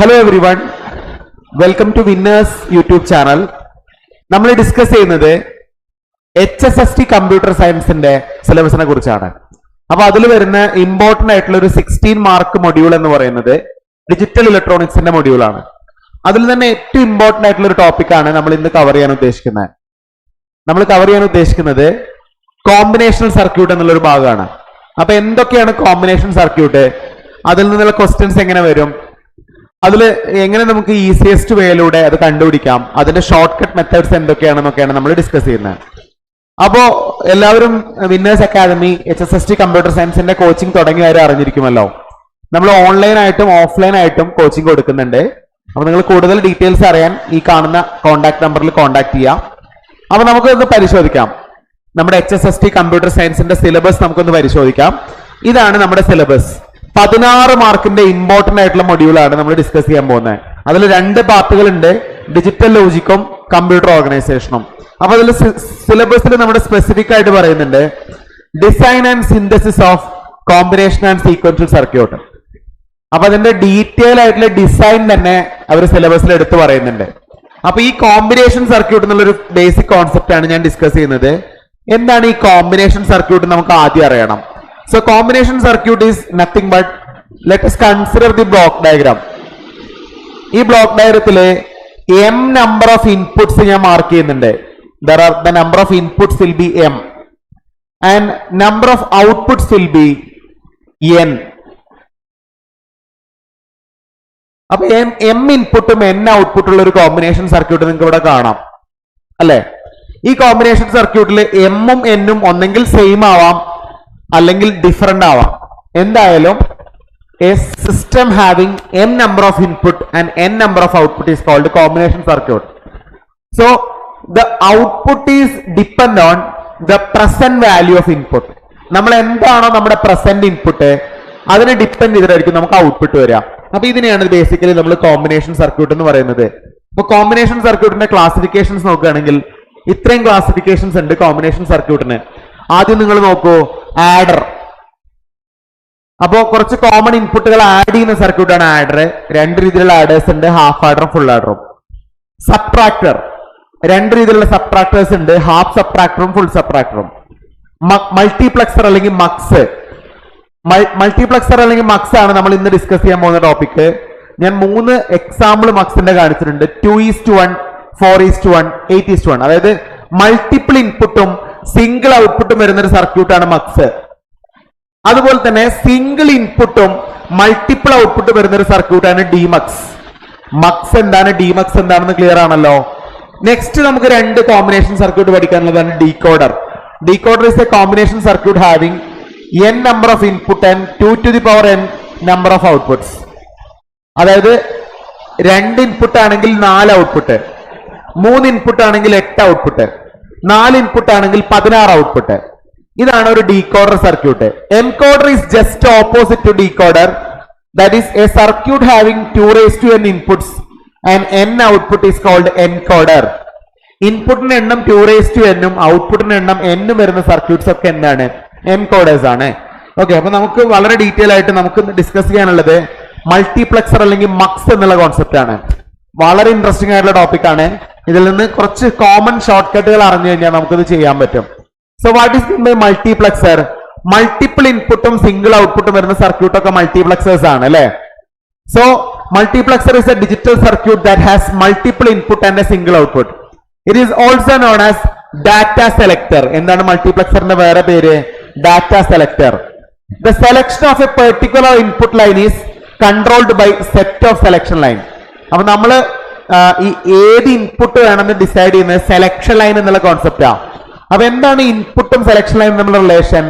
Hello everyone, welcome to Winners YouTube channel. നമ്മൾ discuss ചെയ്യുന്നത് HSST Computer Science-ന്റെ സിലബസിനെ കുറിച്ചാണ്. അപ്പോൾ അതിൽ വരുന്ന ഇമ്പോർട്ടന്റ് ആയിട്ടുള്ള ഒരു 16 മാർക്ക് മൊഡ്യൂൾ എന്ന് പറയുന്നത് ഡിജിറ്റൽ ഇലക്ട്രോണിക്സിന്റെ മൊഡ്യൂളാണ്. അതിൽ തന്നെ ഏറ്റവും ഇമ്പോർട്ടന്റ് ആയിട്ടുള്ള ഒരു ടോപ്പിക്കാണ് നമ്മൾ ഇന്ന് കവർ ചെയ്യാൻ ഉദ്ദേശിക്കുന്നത്. നമ്മൾ കവർ ചെയ്യാൻ ഉദ്ദേശിക്കുന്നത് കോമ്പിനേഷണൽ സർക്യൂട്ട് എന്നുള്ള ഒരു ഭാഗമാണ്. അപ്പൊ എന്തൊക്കെയാണ് കോമ്പിനേഷൻ സർക്യൂട്ട്, അതിൽ നിന്നുള്ള ക്വസ്റ്റ്യൻസ് എങ്ങനെ വരും, അതിൽ എങ്ങനെ നമുക്ക് ഈസിയസ്റ്റ് വേയിലൂടെ അത് കണ്ടുപിടിക്കാം, അതിന്റെ ഷോർട്ട് കട്ട് മെത്തേഡ്സ് എന്തൊക്കെയാണെന്നൊക്കെയാണ് നമ്മൾ ഡിസ്കസ് ചെയ്യുന്നത്. അപ്പോ എല്ലാവരും വിന്നേഴ്സ് അക്കാദമി HSST കമ്പ്യൂട്ടർ സയൻസിന്റെ കോച്ചിങ് തുടങ്ങിയവരെ അറിഞ്ഞിരിക്കുമല്ലോ. നമ്മൾ ഓൺലൈൻ ആയിട്ടും ഓഫ്ലൈൻ ആയിട്ടും കോച്ചിങ് കൊടുക്കുന്നുണ്ട്. അപ്പൊ നിങ്ങൾ കൂടുതൽ ഡീറ്റെയിൽസ് അറിയാൻ ഈ കാണുന്ന കോൺടാക്ട് നമ്പറിൽ കോൺടാക്ട് ചെയ്യാം. അപ്പൊ നമുക്കൊന്ന് പരിശോധിക്കാം. നമ്മുടെ HSST കമ്പ്യൂട്ടർ സയൻസിന്റെ സിലബസ് നമുക്കൊന്ന് പരിശോധിക്കാം. ഇതാണ് നമ്മുടെ സിലബസ്. 16 മാർക്കിന്റെ ഇമ്പോർട്ടന്റ് ആയിട്ടുള്ള മൊഡ്യൂളാണ് നമ്മൾ ഡിസ്കസ് ചെയ്യാൻ പോകുന്നത്. അതിൽ 2 പാർട്ടുകളുണ്ട്, ഡിജിറ്റൽ ലോജിക്കും കമ്പ്യൂട്ടർ ഓർഗനൈസേഷനും. അപ്പൊ അതിൽ സിലബസിൽ നമ്മുടെ സ്പെസിഫിക് ആയിട്ട് പറയുന്നുണ്ട് design and synthesis of combination and sequential circuit. അപ്പൊ അതിന്റെ ഡീറ്റെയിൽ ആയിട്ടുള്ള ഡിസൈൻ തന്നെ അവർ സിലബസിൽ എടുത്ത് പറയുന്നുണ്ട്. അപ്പൊ ഈ കോമ്പിനേഷൻ സർക്യൂട്ട് എന്നുള്ളൊരു ബേസിക് കോൺസെപ്റ്റ് ആണ് ഞാൻ ഡിസ്കസ് ചെയ്യുന്നത്. എന്താണ് ഈ കോമ്പിനേഷൻ സർക്യൂട്ട് നമുക്ക് ആദ്യം അറിയണം. So combination circuit is nothing but, let us consider the block diagram. ഈ ബ്ലോക്ക് ഡയഗ്രത്തില് m number of inputs ഞാൻ മാർക്ക് ചെയ്യുന്നുണ്ട്. There are the number of inputs will be m and number of outputs will be n. അപ്പൊ m ഇൻപുട്ടും n ഔട്ട്പുട്ടും ഉള്ള ഒരു combination circuit നിങ്ങൾക്ക് ഇവിടെ കാണാം അല്ലെ. ഈ കോമ്പിനേഷൻ സർക്യൂട്ടിൽ m ഉം n ഉം ഒന്നെങ്കിൽ സെയിം ആവാം അല്ലെങ്കിൽ ഡിഫറെന്റ് ആവാം. എന്തായാലും A system having m number of input and n number of output is called combination circuit. So the output is depend on the present value of input. നമ്മൾ എന്താണോ നമ്മുടെ പ്രസന്റ് ഇൻപുട്ട് അതിനെ depend ചെയ്തിട്ടായിരിക്കും നമുക്ക് output വരിക. അപ്പൊ ഇതിനെയാണ് basically നമ്മൾ combination circuit എന്ന് പറയുന്നത്. ഇപ്പൊ കോമ്പിനേഷൻ സർക്യൂട്ടിന്റെ ക്ലാസിഫിക്കേഷൻസ് നോക്കുകയാണെങ്കിൽ ഇത്രയും ക്ലാസിഫിക്കേഷൻസ് ഉണ്ട് കോമ്പിനേഷൻ സർക്യൂട്ടിന്. ആദ്യം നിങ്ങൾ നോക്കൂ, ആഡർ. അപ്പോ കുറച്ച് കോമൺ ഇൻപുട്ടുകൾ ആഡ് ചെയ്യുന്ന സർക്യൂട്ടാണ് ആഡർ. 2 രീതിയിലുള്ള ആഡേഴ്സ് ഉണ്ട്, ഹാഫ് ആഡറും ഫുൾ ആഡറും. സബ്ട്രാക്ടർ, 2 രീതിയിലുള്ള സബ്ട്രാക്ടേഴ്സ് ഉണ്ട്, ഹാഫ് സബ്ട്രാക്ടറും ഫുൾ സബ്ട്രാക്ടറും. മൾട്ടിപ്ലക്സർ അല്ലെങ്കിൽ മക്സ്. മൾട്ടിപ്ലക്സർ അല്ലെങ്കിൽ മക്സ് ആണ് നമ്മൾ ഇന്ന് ഡിസ്കസ് ചെയ്യാൻ പോകുന്ന ടോപ്പിക്. ഞാൻ 3 എക്സാമ്പിൾ മക്സിന്റെ കാണിച്ചിട്ടുണ്ട്. 2:1, 4:1, 8:1. അതായത് മൾട്ടിപ്പിൾ ഇൻപുട്ടും സിംഗിൾ ഔട്ട്പുട്ടും വരുന്ന ഒരു സർക്യൂട്ടാണ് മക്സ്. അതുപോലെ തന്നെ സിംഗിൾ ഇൻപുട്ടും മൾട്ടിപ്പിൾ ഔട്ട്പുട്ട് വരുന്ന ഒരു സർക്യൂട്ടാണ് ഡിമക്സ്. മക്സ് എന്താണ്, ഡിമക്സ് എന്താണെന്ന് ക്ലിയർ ആണല്ലോ. നെക്സ്റ്റ് നമുക്ക് 2 കോമ്പിനേഷൻ സർക്യൂട്ട് പഠിക്കാനുള്ളതാണ് decoder. Decoder is a combination circuit having n number of input and 2 to the power n number of outputs. അതായത് 2 ഇൻപുട്ട് ആണെങ്കിൽ 4 ഔട്ട്പുട്ട്, 3 ഇൻപുട്ട് ആണെങ്കിൽ 8 ഔട്ട്പുട്ട്, 4 ഇൻപുട്ട് ആണെങ്കിൽ 16 ഔട്ട്പുട്ട്. ഇതാണ് ഒരു decoder circuit. Encoder is just opposite to decoder. That is a circuit having 2n inputs and n output is called encoder. ഇൻപുട്ടിന്റെ എണ്ണം 2n ഉം ഔട്ട്പുട്ടിന്റെ എണ്ണം n ഉം വരുന്ന സർക്യൂട്ട്സ് ഒക്കെ എന്താണ്, എൻകോഡേഴ്സ് ആണ്. ഓക്കെ, അപ്പൊ നമുക്ക് വളരെ ഡീറ്റെയിൽ ആയിട്ട് നമുക്ക് ഡിസ്കസ് ചെയ്യാനുള്ളത് മൾട്ടിപ്ലക്സർ അല്ലെങ്കിൽ മക്സ് എന്നുള്ള കോൺസെപ്റ്റ് ആണ്. വളരെ ഇൻട്രസ്റ്റിംഗ് ആയിട്ടുള്ള ടോപ്പിക് ആണ്. ഇതിൽ നിന്ന് കുറച്ച് കോമൺ ഷോർട്ട് കട്ടുകൾ അറിഞ്ഞു കഴിഞ്ഞാൽ നമുക്കിത് ചെയ്യാൻ പറ്റും. So what is mean by multiplexer? Multiple ഇൻപുട്ടും സിംഗിൾ ഔട്ട്പുട്ടും വരുന്ന സർക്യൂട്ട് ഒക്കെ മൾട്ടിപ്ലക്സേഴ്സ് ആണ് അല്ലെ. So multiplexer is a digital circuit that has multiple input and a single output. It is also known as data selector. എന്താണ് മൾട്ടിപ്ലക്സറിന്റെ വേറെ പേര്? Data selector. The selection of a particular input line is controlled by set of selection line. അപ്പൊ നമ്മള് ഈ ഏത് input വേണമെന്ന് decide ചെയ്യുന്നത് സെലക്ഷൻ ലൈൻ എന്നുള്ള കോൺസെപ്റ്റാ. അപ്പൊ എന്താണ് ഇൻപുട്ടും സെലക്ഷൻ ലൈൻ തമ്മിലുള്ള relation?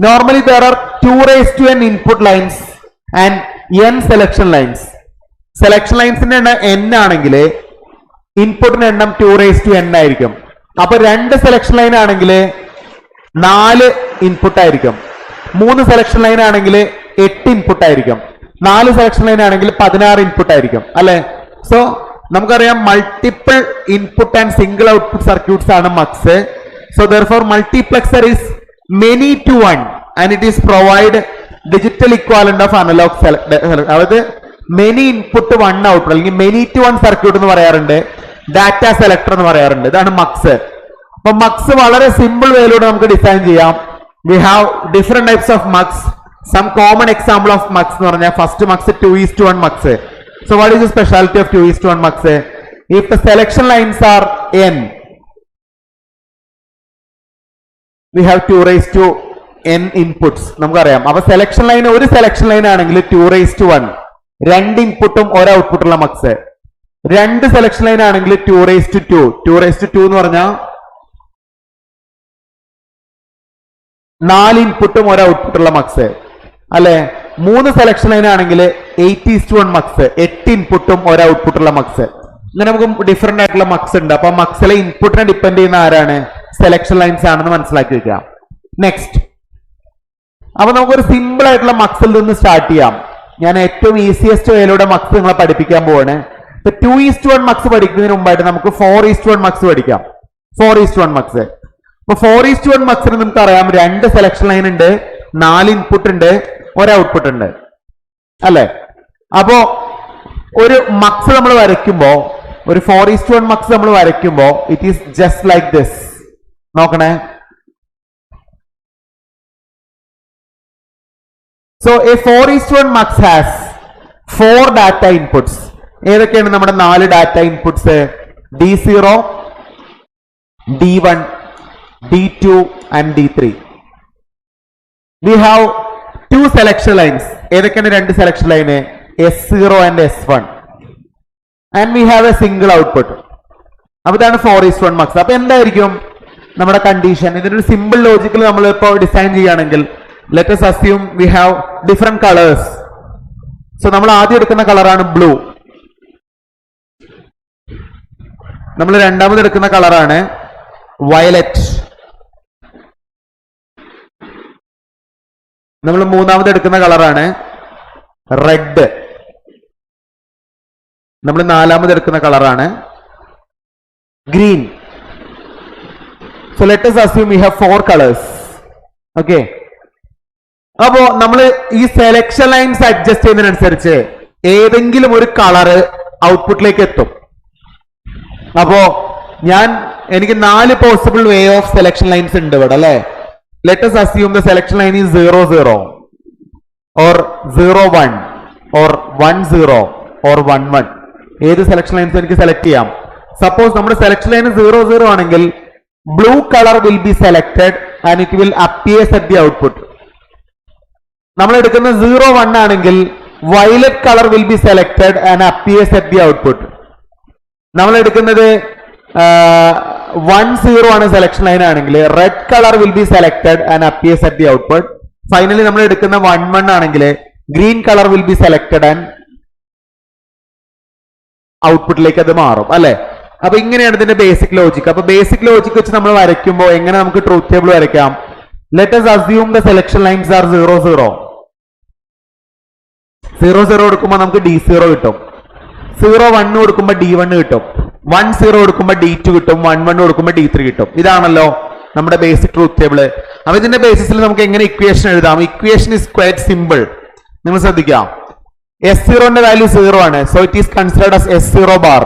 Normally there are 2n input lines and n selection lines. സെലക്ഷൻ ലൈൻസിന്റെ എണ്ണം n ആണെങ്കിൽ ഇൻപുട്ടിന്റെ എണ്ണം 2n ആയിരിക്കും. അപ്പൊ 2 സെലക്ഷൻ ലൈൻ ആണെങ്കിൽ 4 ഇൻപുട്ട് ആയിരിക്കും, 3 സെലക്ഷൻ ലൈൻ ആണെങ്കിൽ 8 ഇൻപുട്ട് ആയിരിക്കും, 4 സെലക്ഷൻ ലൈൻ ആണെങ്കിൽ 16 ഇൻപുട്ട് ആയിരിക്കും അല്ലെ. സോ നമുക്കറിയാം multiple input and single output circuits ആണ് mux. So therefore multiplexer is many to one and it is provide digital equivalent of analog. അതായത് മെനി ഇൻപുട്ട് വൺ ഔട്ട്പുട്ട് അല്ലെങ്കിൽ many to one circuit എന്ന് പറയാറുണ്ട്, data selector എന്ന് പറയാറുണ്ട്. ഇതാണ് mugs. അപ്പൊ mugs വളരെ സിമ്പിൾ വേയിലൂടെ നമുക്ക് ഡിസൈൻ ചെയ്യാം. We have different types of mux. Some common example of mux എന്ന് പറഞ്ഞാൽ first mux 2:1 mux. So what is the speciality of 2:1 mux? If the selection lines are n, we have 2n inputs. നമുക്കറിയാം. അപ്പൊ selection line ഒരു selection line ആണെങ്കിൽ 2:1, രണ്ട് ഇൻപുട്ടും ഒരു ഔട്ട്പുട്ടുള്ള മക്സ്. രണ്ട് സെലക്ഷൻ ലൈൻ ആണെങ്കിൽ 2:2. 2:2 എന്ന് പറഞ്ഞാൽ 4 ഇൻപുട്ടും ഒരു ഔട്ട്പുട്ടുള്ള മക്സ് അല്ലെ. മൂന്ന് സെലക്ഷൻ ലൈൻ ആണെങ്കിൽ 8:1 മക്സ്, 8 ഇൻപുട്ടും ഒരു ഔട്ട്പുട്ടുള്ള മക്സ്. ഇങ്ങനെ നമുക്ക് ഡിഫറെന്റ് ആയിട്ടുള്ള മക്സ് ഉണ്ട്. അപ്പൊ മക്സിലെ ഇൻപുട്ടിനെ ഡിപ്പെൻഡ് ചെയ്യുന്ന ആരാണ്? സെലക്ഷൻ ലൈൻസ് ആണെന്ന് മനസ്സിലാക്കി വെക്കാം. നെക്സ്റ്റ്, അപ്പൊ നമുക്കൊരു സിമ്പിൾ ആയിട്ടുള്ള മക്സിൽ നിന്ന് സ്റ്റാർട്ട് ചെയ്യാം. ഞാൻ ഏറ്റവും ഈസിയസ്റ്റ് വേയിലൂടെ മക്സ് നിങ്ങളെ പഠിപ്പിക്കാൻ പോവാണ്. ഇപ്പൊ 2:1 മക്സ് പഠിക്കുന്നതിന് മുമ്പായിട്ട് നമുക്ക് 4:1 മക്സ് പഠിക്കാം. 4:1 മക്സ്. അപ്പൊ 4:1 മക്സിന് നമുക്ക് അറിയാം രണ്ട് സെലക്ഷൻ ലൈൻ ഉണ്ട്, 4 ഇൻപുട്ട് ഉണ്ട്, ഒരു ഔട്ട്പുട്ട് ഉണ്ട് അല്ലെ. അപ്പോ ഒരു മക്സ് നമ്മൾ വരയ്ക്കുമ്പോ, ഒരു 4:1 മക്സ് നമ്മൾ വരയ്ക്കുമ്പോ it is just like this. നോക്കണേ. So a 4:1 mux has 4 data inputs. ഏതൊക്കെയാണ് നമ്മുടെ 4 data inputs? D0, D1, D2 and D3. We have 2 selection lines. ഏതൊക്കെയാണ് രണ്ട് selection line? S0 and S1. And we have a single output. അപ്പൊ ഇതാണ് 4:1 mugs. അപ്പൊ എന്തായിരിക്കും നമ്മുടെ കണ്ടീഷൻ? ഇതിനൊരു സിമ്പിൾ ലോജിക്കൽ നമ്മൾ ഇപ്പോൾ ഡിസൈൻ ചെയ്യുകയാണെങ്കിൽ, let us assume we have different colors. So നമ്മൾ ആദ്യം എടുക്കുന്ന കളറാണ് ബ്ലൂ. നമ്മൾ രണ്ടാമത് എടുക്കുന്ന കളറാണ് വയലറ്റ്. നമ്മൾ മൂന്നാമത് എടുക്കുന്ന കളറാണ് റെഡ്. നമ്മൾ നാലാമത് എടുക്കുന്ന കളറാണ് green. So let us assume we have 4 colors. Okay. അപ്പോ നമ്മൾ ഈ സെലക്ഷൻ ലൈൻസ് അഡ്ജസ്റ്റ് ചെയ്യുന്നതിനനുസരിച്ച് ഏതെങ്കിലും ഒരു കളറ് ഔട്ട്പുട്ടിലേക്ക് എത്തും. അപ്പോ എനിക്ക് 4 possible way of selection lines ഉണ്ട് ഇവിടെ അല്ലെ. Let us assume the selection line is 00 or 01 or 10 or 11. ഏത് സെലക്ഷൻ ലൈൻസ് എനിക്ക് സെലക്ട് ചെയ്യാം. സപ്പോസ് നമ്മുടെ സെലക്ഷൻ ലൈൻ 00 ആണെങ്കിൽ blue colour will be selected and it will appears at the output. നമ്മൾ എടുക്കുന്ന 01 ആണെങ്കിൽ violet colour will be selected and appears at the output. നമ്മൾ എടുക്കുന്നത് 10 ആണ് സെലക്ഷൻ ലൈൻ ആണെങ്കിൽ red colour will be selected and appears at the output. Finally നമ്മൾ എടുക്കുന്ന 11 ആണെങ്കിൽ green colour will be selected and ഔട്ട്പുട്ടിലേക്ക് അത് മാറും അല്ലെ. അപ്പൊ ഇങ്ങനെയാണ് ഇതിന്റെ ബേസിക് ലോജിക്. അപ്പൊ ബേസിക് ലോജിക് വെച്ച് നമ്മൾ വരയ്ക്കുമ്പോൾ എങ്ങനെ നമുക്ക് ട്രൂത്ത് ടേബിൾ വരയ്ക്കാം? Let us assume the selection lines are 00. 00 കൊടുക്കുമ്പോൾ നമുക്ക് D0 കിട്ടും. 01 കൊടുക്കുമ്പോൾ D1 കിട്ടും. 10 കൊടുക്കുമ്പോൾ D2 കിട്ടും. 11 കൊടുക്കുമ്പോൾ D3 കിട്ടും. ഇതാണല്ലോ നമ്മുടെ ബേസിക് ട്രൂത്ത് ടേബിൾ. അപ്പൊ ഇതിന്റെ ബേസിസിൽ നമുക്ക് എങ്ങനെ ഇക്വേഷൻ എഴുതാം? Equation is quite simple. നിങ്ങൾ ശ്രദ്ധിക്കാം. S0ന്റെ വാല്യൂ 0 ആണ്. So it is considered as S0 bar.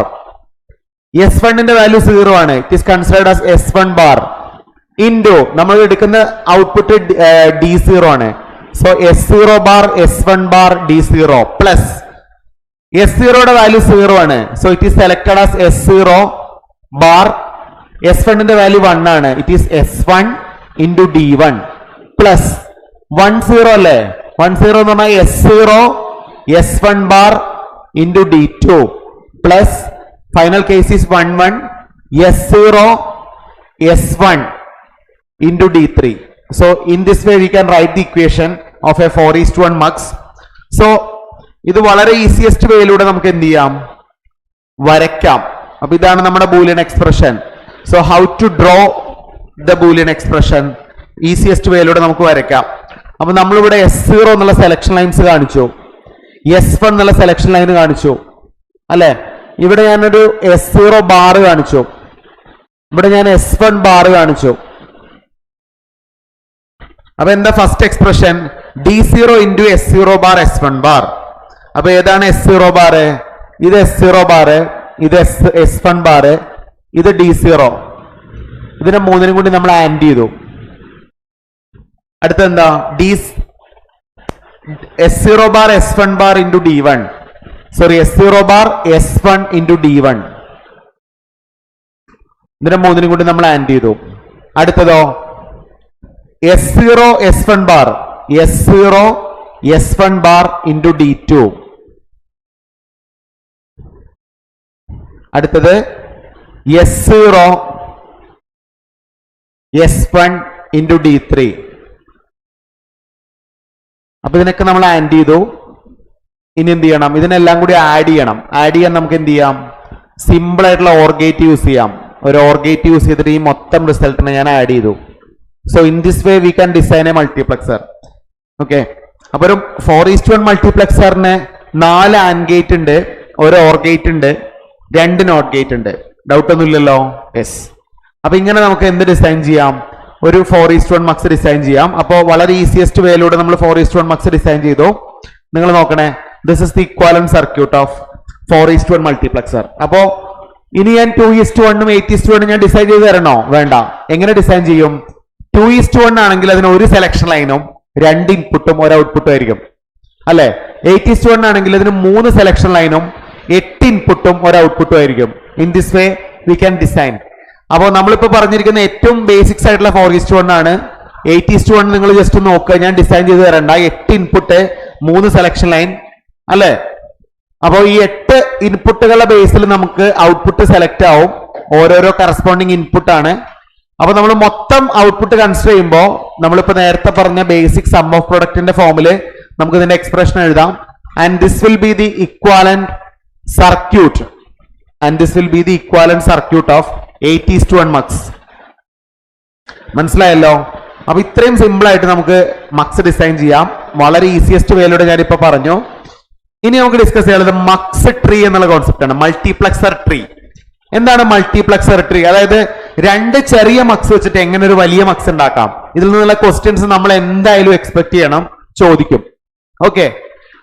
S1ന്റെ വാല്യൂ 0 ആണ്. It is considered as S1 bar. ഇൻഡു നമ്മൾ എടുക്കുന്ന ഔട്ട്പുട്ട് D0 ആണ്. So S0 bar S1 bar D0 plus S0യുടെ വാല്യൂ 0 ആണ്. So it is selected as S0 bar. S1ന്റെ value 1 ആണ്. It is S1 into D1 plus 10 അല്ലേ. 10 എന്ന് പറഞ്ഞാൽ S0 S1 bar into D2 plus final case is 11 S0 S1 into D3. So in this way we can write the equation of a 4:1 mux. So ഇത് വളരെ easiest വേയിലൂടെ നമുക്ക് എന്ത് ചെയ്യാം? വരയ്ക്കാം. അപ്പൊ ഇതാണ് നമ്മുടെ boolean expression. So how to draw the boolean expression? Easiest വേയിലൂടെ നമുക്ക് വരയ്ക്കാം. അപ്പൊ നമ്മളിവിടെ S0 എന്നുള്ള സെലക്ഷൻ ലൈൻസ് കാണിച്ചു, S1 എന്നുള്ള സെലക്ഷൻ ലൈൻ കാണിച്ചു അല്ലെ. ഇവിടെ ഞാനൊരു S0 ബാർ കാണിച്ചു, ഇവിടെ ഞാൻ S1 ബാർ കാണിച്ചു. അപ്പൊ എന്താ first expression? D0 into S0 bar S1 bar. അപ്പൊ ഏതാണ് S0 ബാർ? ഇത് S0 ബാർ, ഇത് S1 ബാർ, ഇത് D0. ഇതിനെ മൂന്നിനും കൂടി നമ്മൾ ആൻഡ് ചെയ്തു. അടുത്തെന്താ? S0 bar S1 bar into D1. Sorry, S0 bar S1 into D1. ഇതിനെ മൂന്നിനും കൂടി നമ്മൾ ആൻഡ് ചെയ്തു. അടുത്തതോ S0 S1 bar, S0 S1 bar into D2. അടുത്തത് S0 S1 ഇൻറ്റു D3. അപ്പൊ ഇതിനൊക്കെ നമ്മൾ ആൻഡ് ചെയ്തു. ഇനി എന്ത് ചെയ്യണം? ഇതിനെല്ലാം കൂടി ആഡ് ചെയ്യണം. ആഡ് ചെയ്യാൻ നമുക്ക് എന്ത് ചെയ്യാം? സിമ്പിൾ ആയിട്ടുള്ള OR ഗേറ്റ് യൂസ് ചെയ്യാം. ഒരു OR ഗേറ്റ് യൂസ് ചെയ്തിട്ട് ഈ മൊത്തം റിസൾട്ടിനെ ഞാൻ ആഡ് ചെയ്തു. So in this way we can design A multiplexer. Okay, അപ്പൊ ഒരു 4:1 മൾട്ടിപ്ലക്സറിന് 4 ആൻഡ് ഗേറ്റ് ഉണ്ട്, ഒരു OR ഗേറ്റ് ഉണ്ട്, 2 നോട്ട് ഗേറ്റ് ഉണ്ട്. ഡൗട്ട് ഒന്നും ഇല്ലല്ലോ? യെസ്. അപ്പൊ ഇങ്ങനെ നമുക്ക് എന്ത് ഡിസൈൻ ചെയ്യാം? ഒരു 4:1 മക്സ് ഡിസൈൻ ചെയ്യാം. അപ്പോൾ വളരെ ഈസിയസ്റ്റ് വേയിലൂടെ നമ്മൾ 4:1 മക്സ് ഡിസൈൻ ചെയ്തു. നിങ്ങൾ നോക്കണേ, this is the equivalent circuit of 4:1 multiplexer. അപ്പോ ഇനി ഞാൻ 2:1 8:1 ഞാൻ ഡിസൈൻ ചെയ്ത് തരണോ? വേണ്ട. എങ്ങനെ ഡിസൈൻ ചെയ്യും? 2:1 ആണെങ്കിൽ അതിന് ഒരു സെലക്ഷൻ ലൈനും 2 ഇൻപുട്ടും ഒരു ഔട്ട്പുട്ടും ആയിരിക്കും, അല്ലെ? 8:1 ആണെങ്കിൽ അതിന് 3 സെലക്ഷൻ ലൈനും 8 ഇൻപുട്ടും ഒരു ഔട്ട്പുട്ടും ആയിരിക്കും. In this way we can design. അപ്പോൾ നമ്മളിപ്പോ പറഞ്ഞിരിക്കുന്ന ഏറ്റവും ബേസിക്സ് ആയിട്ടുള്ള 4:1 ആണ്. 8:1 നിങ്ങൾ ജസ്റ്റ് നോക്കുക, ഞാൻ ഡിസൈൻ ചെയ്ത് തരണ്ട. 8 ഇൻപുട്ട് 3 സെലക്ഷൻ ലൈൻ, അല്ലെ? അപ്പോൾ ഈ 8 ഇൻപുട്ടുകളുടെ ബേസിൽ നമുക്ക് ഔട്ട്പുട്ട് സെലക്ട് ആവും. ഓരോരോ കറസ്പോണ്ടിങ് ഇൻപുട്ട് ആണ്. അപ്പൊ നമ്മൾ മൊത്തം ഔട്ട്പുട്ട് കൺസിഡർ ചെയ്യുമ്പോൾ നമ്മളിപ്പോ നേരത്തെ പറഞ്ഞ ബേസിക് സം ഓഫ് പ്രൊഡക്റ്റിന്റെ ഫോമില് നമുക്ക് ഇതിന്റെ എക്സ്പ്രഷൻ എഴുതാം. And this will be the equivalent circuit. And this will be the equivalent circuit of 8:1 mugs. മനസ്സിലായല്ലോ? അപ്പൊ ഇത്രയും സിമ്പിൾ ആയിട്ട് നമുക്ക് മക്സ് ഡിസൈൻ ചെയ്യാം. വളരെ ഈസിയസ്റ്റ് വേയിലൂടെ ഞാനിപ്പോ പറഞ്ഞു. ഇനി നമുക്ക് ഡിസ്കസ് ചെയ്യാനുള്ളത് മക്സ് ട്രീ എന്നുള്ള കോൺസെപ്റ്റ് ആണ്. Multiplexer tree. എന്താണ് മൾട്ടിപ്ലക്സർ ട്രീ? അതായത് 2 ചെറിയ മക്സ് വെച്ചിട്ട് എങ്ങനെ ഒരു വലിയ മക്സ് ഉണ്ടാക്കാം? ഇതിൽ നിന്നുള്ള ക്വസ്റ്റ്യൻസ് നമ്മൾ എന്തായാലും എക്സ്പെക്ട് ചെയ്യണം, ചോദിക്കും. ഓക്കെ,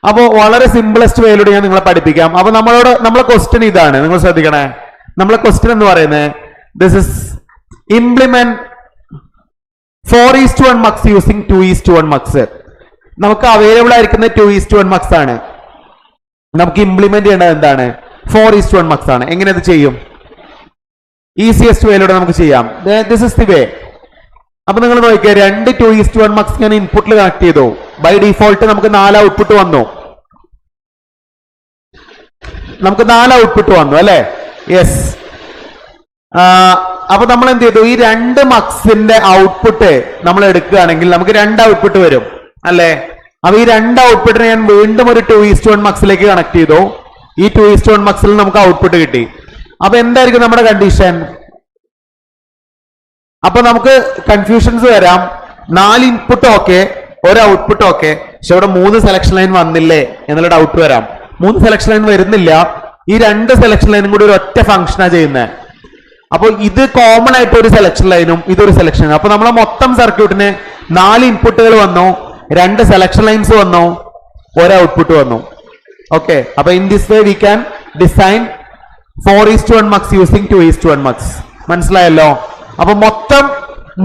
അപ്പോ വളരെ സിമ്പിളസ്റ്റ് വേയിലൂടെ ഞാൻ നിങ്ങളെ പഠിപ്പിക്കാം. അപ്പൊ നമ്മളെ ക്വസ്റ്റ്യൻ ഇതാണ്, നിങ്ങൾ ശ്രദ്ധിക്കണേ. നമ്മളെ ക്വസ്റ്റ്യൻ എന്ന് പറയുന്നത് this is implement 4:1 mugs using 2:1 mugs. നമുക്ക് അവൈലബിൾ ആയിരിക്കുന്ന 2:1 മക്സ് ആണ്. നമുക്ക് ഇംപ്ലിമെന്റ് ചെയ്യേണ്ടത് എന്താണ്? 4:1 മക്സ് ആണ്. എങ്ങനെ ഇത് ചെയ്യും? ഈസിയസ്റ്റ് വേയിലൂടെ നമുക്ക് ചെയ്യാം. This is the way. അപ്പൊ നിങ്ങൾ നോക്കിയാൽ 2 2:1 മക്സ് ഞാൻ ഇൻപുട്ടിൽ കണക്ട് ചെയ്തു. ബൈ ഡിഫോൾട്ട് നമുക്ക് 4 ഔട്ട്പുട്ട് വന്നു. നമുക്ക് 4 ഔട്ട്പുട്ട് വന്നു, അല്ലെ? യെസ്. അപ്പൊ നമ്മൾ എന്ത് ചെയ്തു? ഈ 2 മക്സിന്റെ ഔട്ട്പുട്ട് നമ്മൾ എടുക്കുകയാണെങ്കിൽ നമുക്ക് 2 ഔട്ട്പുട്ട് വരും, അല്ലെ? അപ്പൊ ഈ 2 ഔട്ട്പുട്ടിനെ ഞാൻ വീണ്ടും ഒരു 2:1 മക്സിലേക്ക് കണക്ട് ചെയ്തു. ഈ 2:1 മക്സിൽ നമുക്ക് ഔട്ട്പുട്ട് കിട്ടി. അപ്പൊ എന്തായിരിക്കും നമ്മുടെ കണ്ടീഷൻ? അപ്പൊ നമുക്ക് കൺഫ്യൂഷൻസ് വരാം. 4 ഇൻപുട്ട് ഓക്കെ, ഒരു ഔട്ട്പുട്ട് ഓക്കെ, പക്ഷെ ഇവിടെ 3 സെലക്ഷൻ ലൈൻ വന്നില്ലേ എന്നുള്ള ഡൗട്ട് വരാം. 3 സെലക്ഷൻ ലൈൻ വരുന്നില്ല. ഈ 2 സെലക്ഷൻ ലൈനും കൂടി ഒരു ഒറ്റ ഫംഗ്ഷനാണ് ചെയ്യുന്നത്. അപ്പൊ ഇത് കോമൺ ആയിട്ട് ഒരു സെലക്ഷൻ ലൈനും ഇതൊരു സെലക്ഷൻ ലൈനും. അപ്പൊ നമ്മളെ മൊത്തം സർക്യൂട്ടിന് 4 ഇൻപുട്ടുകൾ വന്നു, 2 സെലക്ഷൻ ലൈൻസ് വന്നു, ഒരു ഔട്ട്പുട്ട് വന്നു. ഓക്കെ, അപ്പൊ in this way we can design 4:1 mugs using 2:1 mugs. മനസ്സിലായല്ലോ? അപ്പൊ മൊത്തം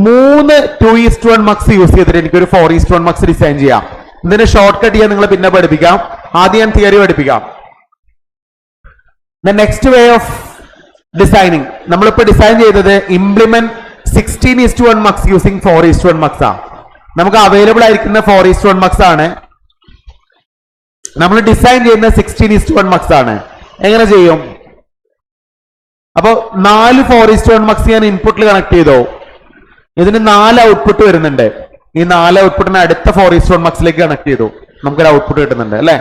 3 2:1 മക്സ് യൂസ് ചെയ്തിട്ട് എനിക്കൊരു 4:1 മക്സ് ഡിസൈൻ ചെയ്യാം. ഇതിന്റെ ഷോർട്ട് കട്ട് ചെയ്യാൻ നിങ്ങളെ പിന്നെ പഠിപ്പിക്കാം. ആദ്യം ഞാൻ തിയറി പഠിപ്പിക്കാം. The next way of designing, നമ്മളിപ്പോ ഡിസൈൻ ചെയ്തത് ഇംപ്ലിമെന്റ് 16:1 മക്സ് യൂസിങ് 4:1 മക്സ് ആണ്. നമുക്ക് അവൈലബിൾ ആയിരിക്കുന്ന 4:1 മക്സ് ആണ്. നമ്മൾ ഡിസൈൻ ചെയ്യുന്ന 16:1 മക്സ് ആണ്. എങ്ങനെ ചെയ്യും? അപ്പൊ 4 4:1 മക്സ് ഞാൻ ഇൻപുട്ടിൽ കണക്ട് ചെയ്തോ. ഇതിന് 4 ഔട്ട്പുട്ട് വരുന്നുണ്ട്. ഈ 4 ഔട്ട്പുട്ടിനെ അടുത്ത 4:1 മക്സിലേക്ക് കണക്ട് ചെയ്തു. നമുക്കൊരു ഔട്ട്പുട്ട് കിട്ടുന്നുണ്ട്, അല്ലെ?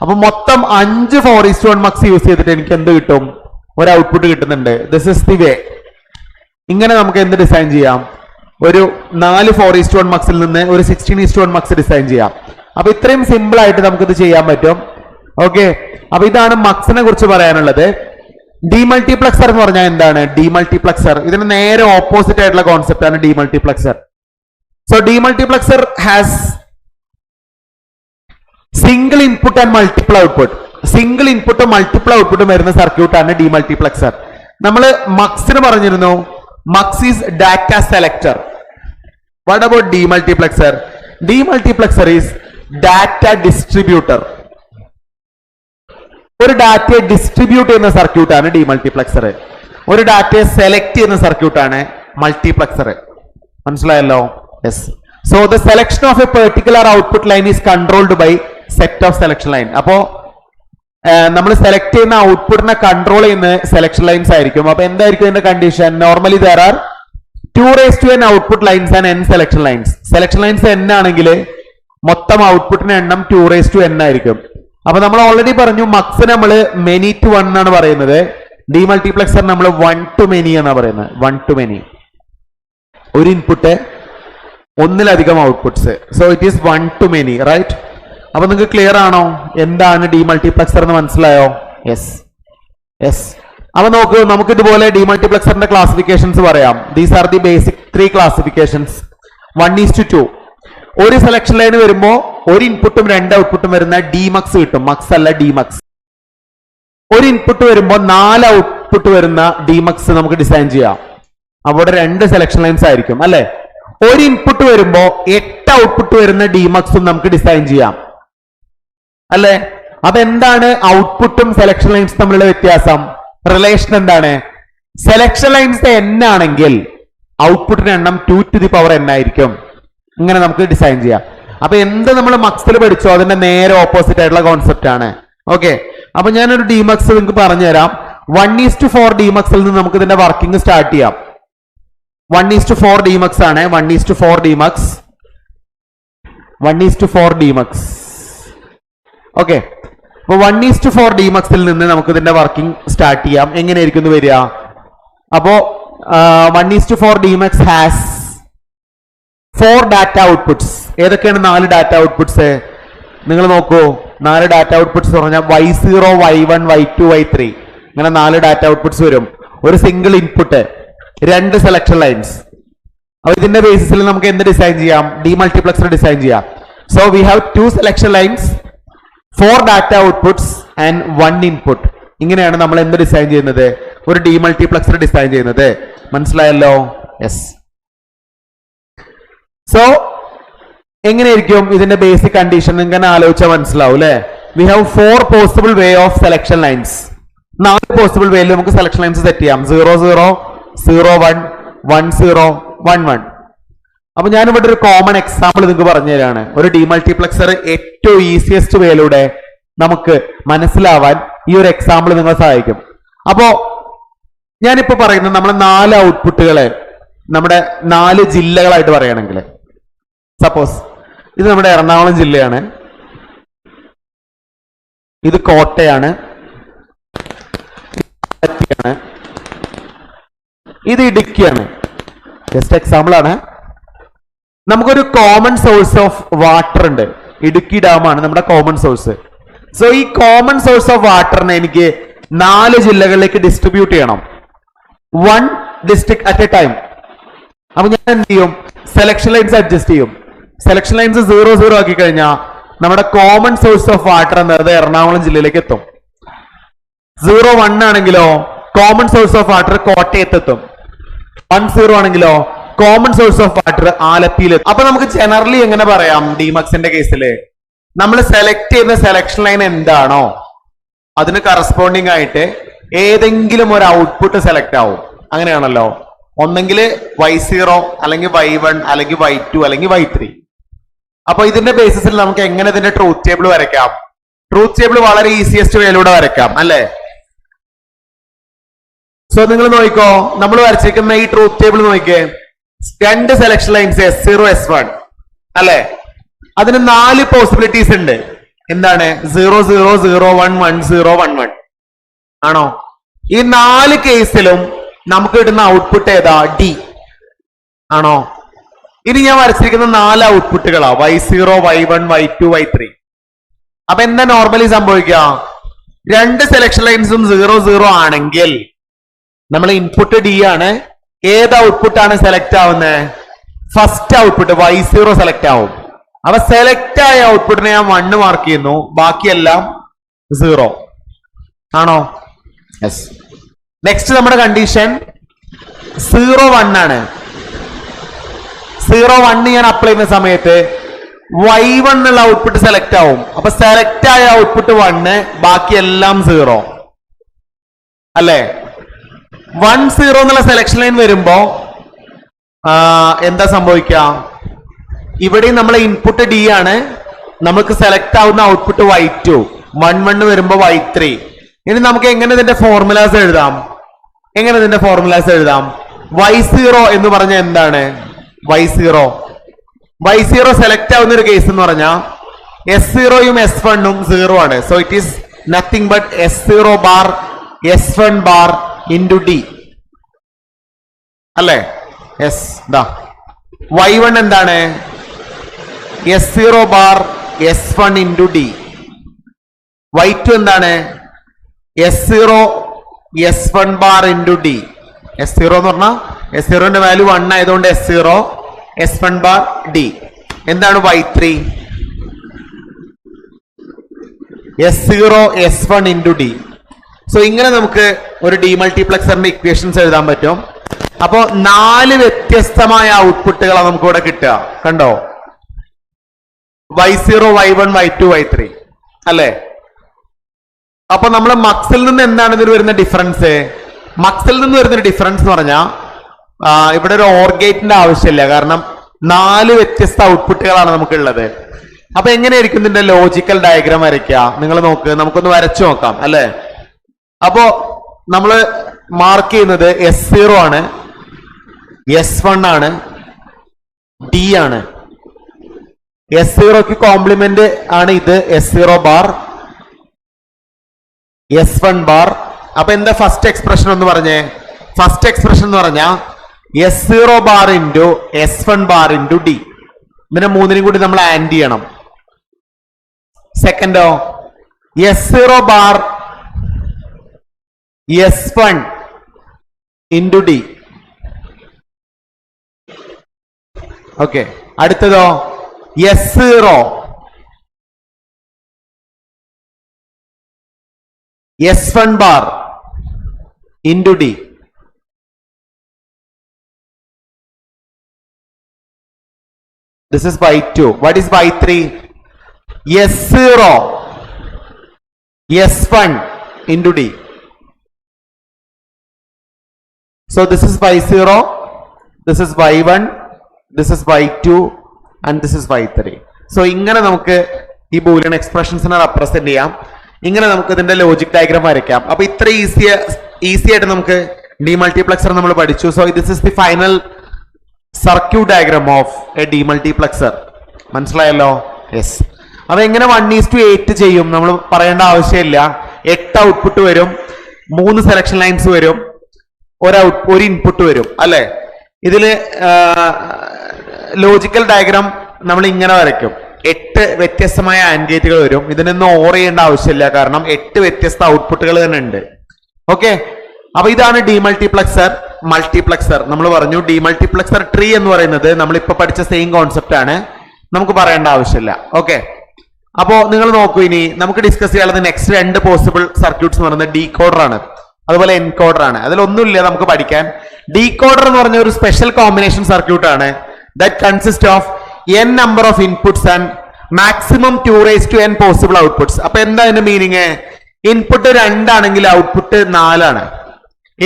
അപ്പൊ മൊത്തം 5 4:1 മക്സ് യൂസ് ചെയ്തിട്ട് എനിക്ക് എന്ത് കിട്ടും? ഒരു ഔട്ട്പുട്ട് കിട്ടുന്നുണ്ട്. This is the way. ഇങ്ങനെ നമുക്ക് എന്ത് ഡിസൈൻ ചെയ്യാം? ഒരു 4 4:1 മക്സിൽ നിന്ന് ഒരു 16:1 മക്സ് ഡിസൈൻ ചെയ്യാം. അപ്പൊ ഇത്രയും സിമ്പിൾ ആയിട്ട് നമുക്കിത് ചെയ്യാൻ പറ്റും. ഓക്കെ, അപ്പൊ ഇതാണ് മക്സിനെ കുറിച്ച് പറയാനുള്ളത്. ഡിമൾട്ടിപ്ലക്സർ എന്ന് പറഞ്ഞാൽ എന്താണ്? ഡിമൾട്ടിപ്ലക്സർ ഇതിന് നേരെ ഓപ്പോസിറ്റ് ആയിട്ടുള്ള കോൺസെപ്റ്റ് ആണ് demultiplexer. So demultiplexer has single input and multiple output. Single ഇൻപുട്ടും മൾട്ടിപ്പിൾ ഔട്ട്പുട്ടും വരുന്ന സർക്യൂട്ടാണ് ഡിമൾട്ടിപ്ലക്സർ. നമ്മൾ മക്സിന് പറഞ്ഞിരുന്നു mux is data selector. What about demultiplexer? Demultiplexer is data distributor. ഒരു ഡാറ്റയെ ഡിസ്ട്രിബ്യൂട്ട് ചെയ്യുന്ന സർക്യൂട്ടാണ് ഡിമൾട്ടിപ്ലക്സർ. ഒരു ഡാറ്റയെ സെലക്ട് ചെയ്യുന്ന സർക്യൂട്ടാണ് മൾട്ടിപ്ലക്സർ. മനസ്സിലായല്ലോ? Yes. So the selection of a particular output line is controlled by set of selection line. അപ്പോ നമ്മൾ സെലക്ട് ചെയ്യുന്ന ഔട്ട്പുട്ടിനെ കൺട്രോൾ ചെയ്യുന്ന സെലക്ഷൻ ലൈൻസ് ആയിരിക്കും. അപ്പൊ എന്തായിരിക്കും ഇതിന്റെ condition? Normally there are 2n output lines and n selection lines. Selection lines n ആണെങ്കിൽ മൊത്തം ഔട്ട്പുട്ടിന്റെ എണ്ണം 2n ആയിരിക്കും. അപ്പൊ നമ്മൾ ഓൾറെഡി പറഞ്ഞു മക്സ് നമ്മൾ മെനി ടു 1 ആണ് പറയുന്നത്. ഡിമൾട്ടിപ്ലക്സർ നമ്മൾ 1 to many എന്നാണ് പറയുന്നത്. 1 to many. ഒരു ഇൻപുട്ട് ഒന്നിലധികം outputs. So it is 1 to many, right? അപ്പൊ നിങ്ങൾക്ക് ക്ലിയർ ആണോ എന്താണ് ഡിമൾട്ടിപ്ലക്സർ എന്ന്? മനസ്സിലായോ? യെസ്, യെസ്. അപ്പൊ നോക്കൂ, നമുക്ക് ഇതുപോലെ ഡിമൾട്ടിപ്ലക്സറിന്റെ ക്ലാസിഫിക്കേഷൻസ് പറയാം. These are the basic 3 classifications. 1:2. ഒരു സെലക്ഷൻ ലൈൻ വരുമ്പോ ഒരു ഇൻപുട്ടും 2 ഔട്ട്പുട്ടും വരുന്ന ഡിമക്സ് കിട്ടും. മക്സ് അല്ല, ഡിമക്സ്. ഒരു ഇൻപുട്ട് വരുമ്പോ 4 ഔട്ട്പുട്ട് വരുന്ന ഡിമക്സ് നമുക്ക് ഡിസൈൻ ചെയ്യാം. അവിടെ 2 സെലക്ഷൻ ലൈൻസ് ആയിരിക്കും, അല്ലെ? ഒരു ഇൻപുട്ട് വരുമ്പോ 8 ഔട്ട്പുട്ട് വരുന്ന ഡിമക്സും നമുക്ക് ഡിസൈൻ ചെയ്യാം, അല്ലെ? അപ്പൊ എന്താണ് ഔട്ട്പുട്ടും സെലക്ഷൻ ലൈൻസ് തമ്മിലുള്ള വ്യത്യാസം? റിലേഷൻ എന്താണ്? സെലക്ഷൻ ലൈൻസ് n ആണെങ്കിൽ ഔട്ട്പുട്ടിന്റെ എണ്ണം 2 to the power n ആയിരിക്കും. ഇങ്ങനെ നമുക്ക് ഡിസൈൻ ചെയ്യാം. അപ്പൊ എന്ത് നമ്മൾ മക്സിൽ പഠിച്ചോ അതിന്റെ നേരെ ഓപ്പോസിറ്റ് ആയിട്ടുള്ള കോൺസെപ്റ്റ് ആണ്. ഓക്കെ, അപ്പൊ ഞാനൊരു ഡിമക്സ് നിങ്ങൾക്ക് പറഞ്ഞുതരാം. 1:4 ഡിമക്സിൽ നിന്ന് നമുക്ക് ഇതിന്റെ വർക്കിംഗ് സ്റ്റാർട്ട് ചെയ്യാം. 1:4 ഡിമക്സ് ആണ്. 1:4 ഡിമക്സ്. 1:4 ഡിമക്സ്. ഓക്കെ, അപ്പൊ 1:4 ഡിമക്സിൽ നിന്ന് നമുക്ക് ഇതിന്റെ വർക്കിംഗ് സ്റ്റാർട്ട് ചെയ്യാം. എങ്ങനെയായിരിക്കും വരിക? അപ്പോ 1:4 ഡിമക്സ് ഹാസ് 4 ഡാറ്റ ഔട്ട്പുട്ട്സ്. ഏതൊക്കെയാണ് 4 ഡാറ്റ ഔട്ട്പുട്ട്സ്? നിങ്ങൾ നോക്കൂ, 4 ഡാറ്റ ഔട്ട്പുട്ട്സ് പറഞ്ഞാൽ y0, y1, y2, y3 ഇങ്ങനെ 4 ഡാറ്റ ഔട്ട്പുട്ട്സ് വരും. ഒരു സിംഗിൾ ഇൻപുട്ട്, 2 സെലക്ഷൻ ലൈൻസ്. അപ്പൊ ഇതിന്റെ ബേസിസിൽ നമുക്ക് എന്ത് ഡിസൈൻ ചെയ്യാം? ഡിമൾട്ടിപ്ലക്സർ ഡിസൈൻ ചെയ്യാം. So we have 2 selection lines, 4 data outputs and 1 input. ഇങ്ങനെയാണ് നമ്മൾ എന്ത് ഡിസൈൻ ചെയ്യുന്നത്? ഒരു ഡിമൾട്ടിപ്ലക്സർ ഡിസൈൻ ചെയ്യുന്നത്. മനസ്സിലായല്ലോ? യെസ്. സോ എങ്ങനെയായിരിക്കും ഇതിന്റെ ബേസിക് കണ്ടീഷൻ? ഇങ്ങനെ ആലോചിച്ചാൽ മനസ്സിലാവും, അല്ലെ? We have 4 possible way of selection lines. 4 possible വേയിൽ നമുക്ക് സെലക്ഷൻ ലൈൻസ് സെറ്റ് ചെയ്യാം. 0, 0, 0, 1, 1, 0, 1, 1. അപ്പൊ ഞാനിവിടെ ഒരു കോമൺ എക്സാമ്പിൾ നിങ്ങൾക്ക് പറഞ്ഞു തരാണ്. ഒരു ഡിമൾട്ടിപ്ലക്സർ ഏറ്റവും ഈസിയസ്റ്റ് വേയിലൂടെ നമുക്ക് മനസ്സിലാവാൻ ഈ ഒരു എക്സാമ്പിൾ നിങ്ങളെ സഹായിക്കും. അപ്പോ ഞാനിപ്പോ പറയുന്നത് നമ്മൾ 4 ഔട്ട്പുട്ടുകളെ നമ്മുടെ 4 ജില്ലകളായിട്ട് പറയുകയാണെങ്കിൽ, സപ്പോസ് ഇത് നമ്മുടെ എറണാകുളം ജില്ലയാണ്, ഇത് കോട്ടയാണ്, ഇത് ഇടുക്കിയാണ്. ജസ്റ്റ് എക്സാമ്പിൾ ആണ്. നമുക്കൊരു കോമൺ സോഴ്സ് ഓഫ് വാട്ടർ ഉണ്ട്. ഇടുക്കി ഡാമാണ് നമ്മുടെ കോമൺ സോഴ്സ്. സോ ഈ കോമൺ സോഴ്സ് ഓഫ് വാട്ടറിനെ എനിക്ക് 4 ജില്ലകളിലേക്ക് ഡിസ്ട്രിബ്യൂട്ട് ചെയ്യണം, 1 ഡിസ്ട്രിക്ട് അറ്റ് എ ടൈം. അപ്പൊ ഞാൻ എന്ത് ചെയ്യും? സെലക്ഷൻ ലൈൻസ് അഡ്ജസ്റ്റ് ചെയ്യും. സെലക്ഷൻ ലൈൻസ് 0, 0 ആക്കി കഴിഞ്ഞാൽ നമ്മുടെ കോമൺ സോഴ്സ് ഓഫ് വാട്ടർ എന്നത് എറണാകുളം ജില്ലയിലേക്ക് എത്തും. 0, 1 ആണെങ്കിലോ കോമൺ സോഴ്സ് ഓഫ് വാട്ടർ കോട്ടയത്തെത്തും. 1, 0 ആണെങ്കിലോ കോമൺ സോഴ്സ് ഓഫ് വാട്ടർ ആലപ്പിയിലെത്തും. അപ്പൊ നമുക്ക് ജനറലി എങ്ങനെ പറയാം? ഡിമക്സിന്റെ കേസില് നമ്മൾ സെലക്ട് ചെയ്യുന്ന സെലക്ഷൻ ലൈൻ എന്താണോ അതിന് കറസ്പോണ്ടിങ് ആയിട്ട് ഏതെങ്കിലും ഒരു ഔട്ട്പുട്ട് സെലക്ട് ആവും. അങ്ങനെയാണല്ലോ. ഒന്നെങ്കിൽ y0, അല്ലെങ്കിൽ y1, അല്ലെങ്കിൽ y2, അല്ലെങ്കിൽ y3. അപ്പൊ ഇതിന്റെ ബേസിസിൽ നമുക്ക് എങ്ങനെ ഇതിന്റെ ട്രൂത്ത് ടേബിൾ വരയ്ക്കാം? ട്രൂത്ത് ടേബിൾ വളരെ ഈസിയസ്റ്റ് വേയിലൂടെ വരയ്ക്കാം, അല്ലെ? സോ നിങ്ങൾ നോക്കിക്കോ, നമ്മൾ വരച്ചിരിക്കുന്ന ഈ ട്രൂത്ത് ടേബിൾ നോക്കിക്കേ. 2 സെലക്ഷൻ ലൈൻസ് S0, S1, അല്ലെ? അതിന് 4 പോസിബിലിറ്റീസ് ഉണ്ട്. എന്താണ്? 0, 0, 0, 1, 1, 0, 1, 1 ആണോ? ഈ 4 കേസിലും നമുക്ക് കിട്ടുന്ന ഔട്ട്പുട്ട് ഏതാ? ഡി ആണോ? ഇനി ഞാൻ വരച്ചിരിക്കുന്ന 4 ഔട്ട്പുട്ടുകളാ, y0, y1, y2, y3. അപ്പൊ എന്താ നോർമലി സംഭവിക്കുക? 2 സെലക്ഷൻ ലൈൻസും 0, 0 ആണെങ്കിൽ നമ്മൾ ഇൻപുട്ട് ഡി ആണ്. ഏത് ഔട്ട്പുട്ട് ആണ് സെലക്ട് ആവുന്നത്? ഫസ്റ്റ് ഔട്ട്പുട്ട് y0 സെലക്ട് ആവും. അപ്പൊ സെലക്ട് ആയ ഔട്ട്പുട്ടിനെ ഞാൻ 1 മാർക്ക് ചെയ്യുന്നു, ബാക്കിയെല്ലാം 0 ആണോ? യെസ്. നെക്സ്റ്റ് നമ്മുടെ കണ്ടീഷൻ 0 1 ആണ്. 0 1 ഞാൻ അപ്ലൈ ചെയ്യുന്ന സമയത്ത് y1 എന്നുള്ള ഔട്ട്പുട്ട് സെലക്ട് ആവും. അപ്പൊ സെലക്ട് ആയ ഔട്ട്പുട്ട് 1, ബാക്കിയെല്ലാം 0 അല്ലേ? 1 0 എന്നുള്ള സെലക്ഷൻ ലൈൻ വരുമ്പോ എന്താ സംഭവിക്കുക? ഇവിടെ നമ്മളെ ഇൻപുട്ട് ഡി ആണ്, നമുക്ക് സെലക്ട് ആവുന്ന ഔട്ട്പുട്ട് y2, 1 1 വരുമ്പോ y3. ഇനി നമുക്ക് എങ്ങനെ ഇതിന്റെ ഫോർമുലാസ് എഴുതാം? y0 എന്ന് പറഞ്ഞ എന്താണ്? y0 സെലക്ട് ആവുന്ന ഒരു കേസ് എന്ന് പറഞ്ഞാൽ S0യും S1ഉം 0 ആണ്. So it is nothing but S0 bar S1 bar into D അല്ലേ? യെസ്. y1 എന്താണ്? S0 bar S1 into D. y2 എന്താണ്? S0 S1 bar into D. S0 എന്ന് പറഞ്ഞാൽ S0ന്റെ വാല്യൂ 1 ആയതുകൊണ്ട് S0 S1 ബാർ ഡി. എന്താണ് y3? S0 S1 into D. So ഇങ്ങനെ നമുക്ക് ഒരു ഡീമൾട്ടിപ്ലക്സറിന്റെ ഇക്വേഷൻസ് എഴുതാൻ പറ്റും. അപ്പോ 4 വ്യത്യസ്തമായ ഔട്ട്പുട്ടുകളാണ് നമുക്ക് ഇവിടെ കിട്ടുക. കണ്ടോ? y0 y1 y2 y3 അല്ലേ? അപ്പൊ നമ്മൾ മക്സിൽ നിന്ന് എന്താണ് ഇതിൽ വരുന്ന ഡിഫറൻസ്? മക്സിൽ നിന്ന് വരുന്ന ഡിഫറൻസ് എന്ന് പറഞ്ഞാൽ ഇവിടെ ഒരു ഓർ ഗേറ്റിന്റെ ആവശ്യമില്ല, കാരണം 4 വ്യത്യസ്ത ഔട്ട്പുട്ടുകളാണ് നമുക്കുള്ളത്. അപ്പൊ എങ്ങനെയായിരിക്കും ഇതിന്റെ ലോജിക്കൽ ഡയഗ്രാം വരയ്ക്കുക? നിങ്ങൾ നോക്ക്, നമുക്കൊന്ന് വരച്ചു നോക്കാം അല്ലെ? അപ്പോ നമ്മള് മാർക്ക് ചെയ്യുന്നത് S0 ആണ്, S1 ആണ്, D ആണ്. S0ക്ക് കോംപ്ലിമെന്റ് ആണ് ഇത് S0 ബാർ S1 ബാർ. അപ്പൊ എന്താ ഫസ്റ്റ് എക്സ്പ്രഷൻ എന്ന് പറഞ്ഞേ? ഫസ്റ്റ് എക്സ്പ്രഷൻ എന്ന് പറഞ്ഞാൽ S0 bar into S1 bar into D. ഇതിനെ മൂന്നിനും കൂടി നമ്മൾ ആൻഡ് ചെയ്യണം. സെക്കൻഡോ S0 bar S1 into D. Okay. അടുത്തതോ S0 S1 bar into D. This is y2. What is y3? S0 S1 into D. So this is y0, this is y1, this is y2 and this is y3. So ഇങ്ങനെ നമുക്ക് ഈ Boolean എക്സ്പ്രഷൻസിനെ represent ചെയ്യാം. ഇങ്ങനെ നമുക്ക് ഇതിന്റെ logic diagram വരയ്ക്കാം. അപ്പൊ ഇത്ര ഈസി ആയിട്ട് നമുക്ക് ഡീമൾട്ടിപ്ലക്സർ നമ്മൾ പഠിച്ചു. So this is the final circuit diagram of a demultiplexer. മനസ്സിലായല്ലോ? യെസ്. അത് എങ്ങനെ 1:8 ചെയ്യും നമ്മൾ പറയേണ്ട ആവശ്യമില്ല. 8 ഔട്ട്പുട്ട് വരും, 3 സെലക്ഷൻ ലൈൻസ് വരും, ഒരു ഇൻപുട്ട് വരും അല്ലെ? ഇതില് ലോജിക്കൽ ഡയഗ്രാം നമ്മൾ ഇങ്ങനെ വരയ്ക്കും. 8 വ്യത്യസ്തമായ ആൻഡ് ഗേറ്റുകൾ വരും. ഇതിനൊന്നും ഓർ ചെയ്യേണ്ട ആവശ്യമില്ല, കാരണം 8 വ്യത്യസ്ത ഔട്ട്പുട്ടുകൾ തന്നെ ഉണ്ട്. ഓക്കെ. അപ്പൊ ഇതാണ് ഡീമൾട്ടിപ്ലക്സർ. മൾട്ടിപ്ലക്സർ നമ്മൾ പറഞ്ഞു. ഡീമൾട്ടിപ്ലക്സർ ട്രീ എന്ന് പറയുന്നത് നമ്മളിപ്പോ പഠിച്ച സെയിം കോൺസെപ്റ്റ് ആണ്, നമുക്ക് പറയേണ്ട ആവശ്യമില്ല. ഓക്കെ. അപ്പോ നിങ്ങൾ നോക്കൂ, ഇനി നമുക്ക് ഡിസ്കസ് ചെയ്യാനുള്ളത് നെക്സ്റ്റ് 2 പോസിബിൾ സർക്യൂട്ട്സ് എന്ന് പറയുന്നത് ഡീകോഡർ ആണ്, അതുപോലെ എൻകോഡർ ആണ്. അതിലൊന്നുമില്ല നമുക്ക് പഠിക്കാൻ. ഡീകോഡർ എന്ന് പറഞ്ഞ ഒരു സ്പെഷ്യൽ കോമ്പിനേഷൻ സർക്യൂട്ട് ആണ്. That consist of n number of inputs and maximum 2n possible outputs. അപ്പൊ എന്താ അതിന്റെ മീനിങ്? ഇൻപുട്ട് 2 ആണെങ്കിൽ ഔട്ട്പുട്ട് 4 ആണ്,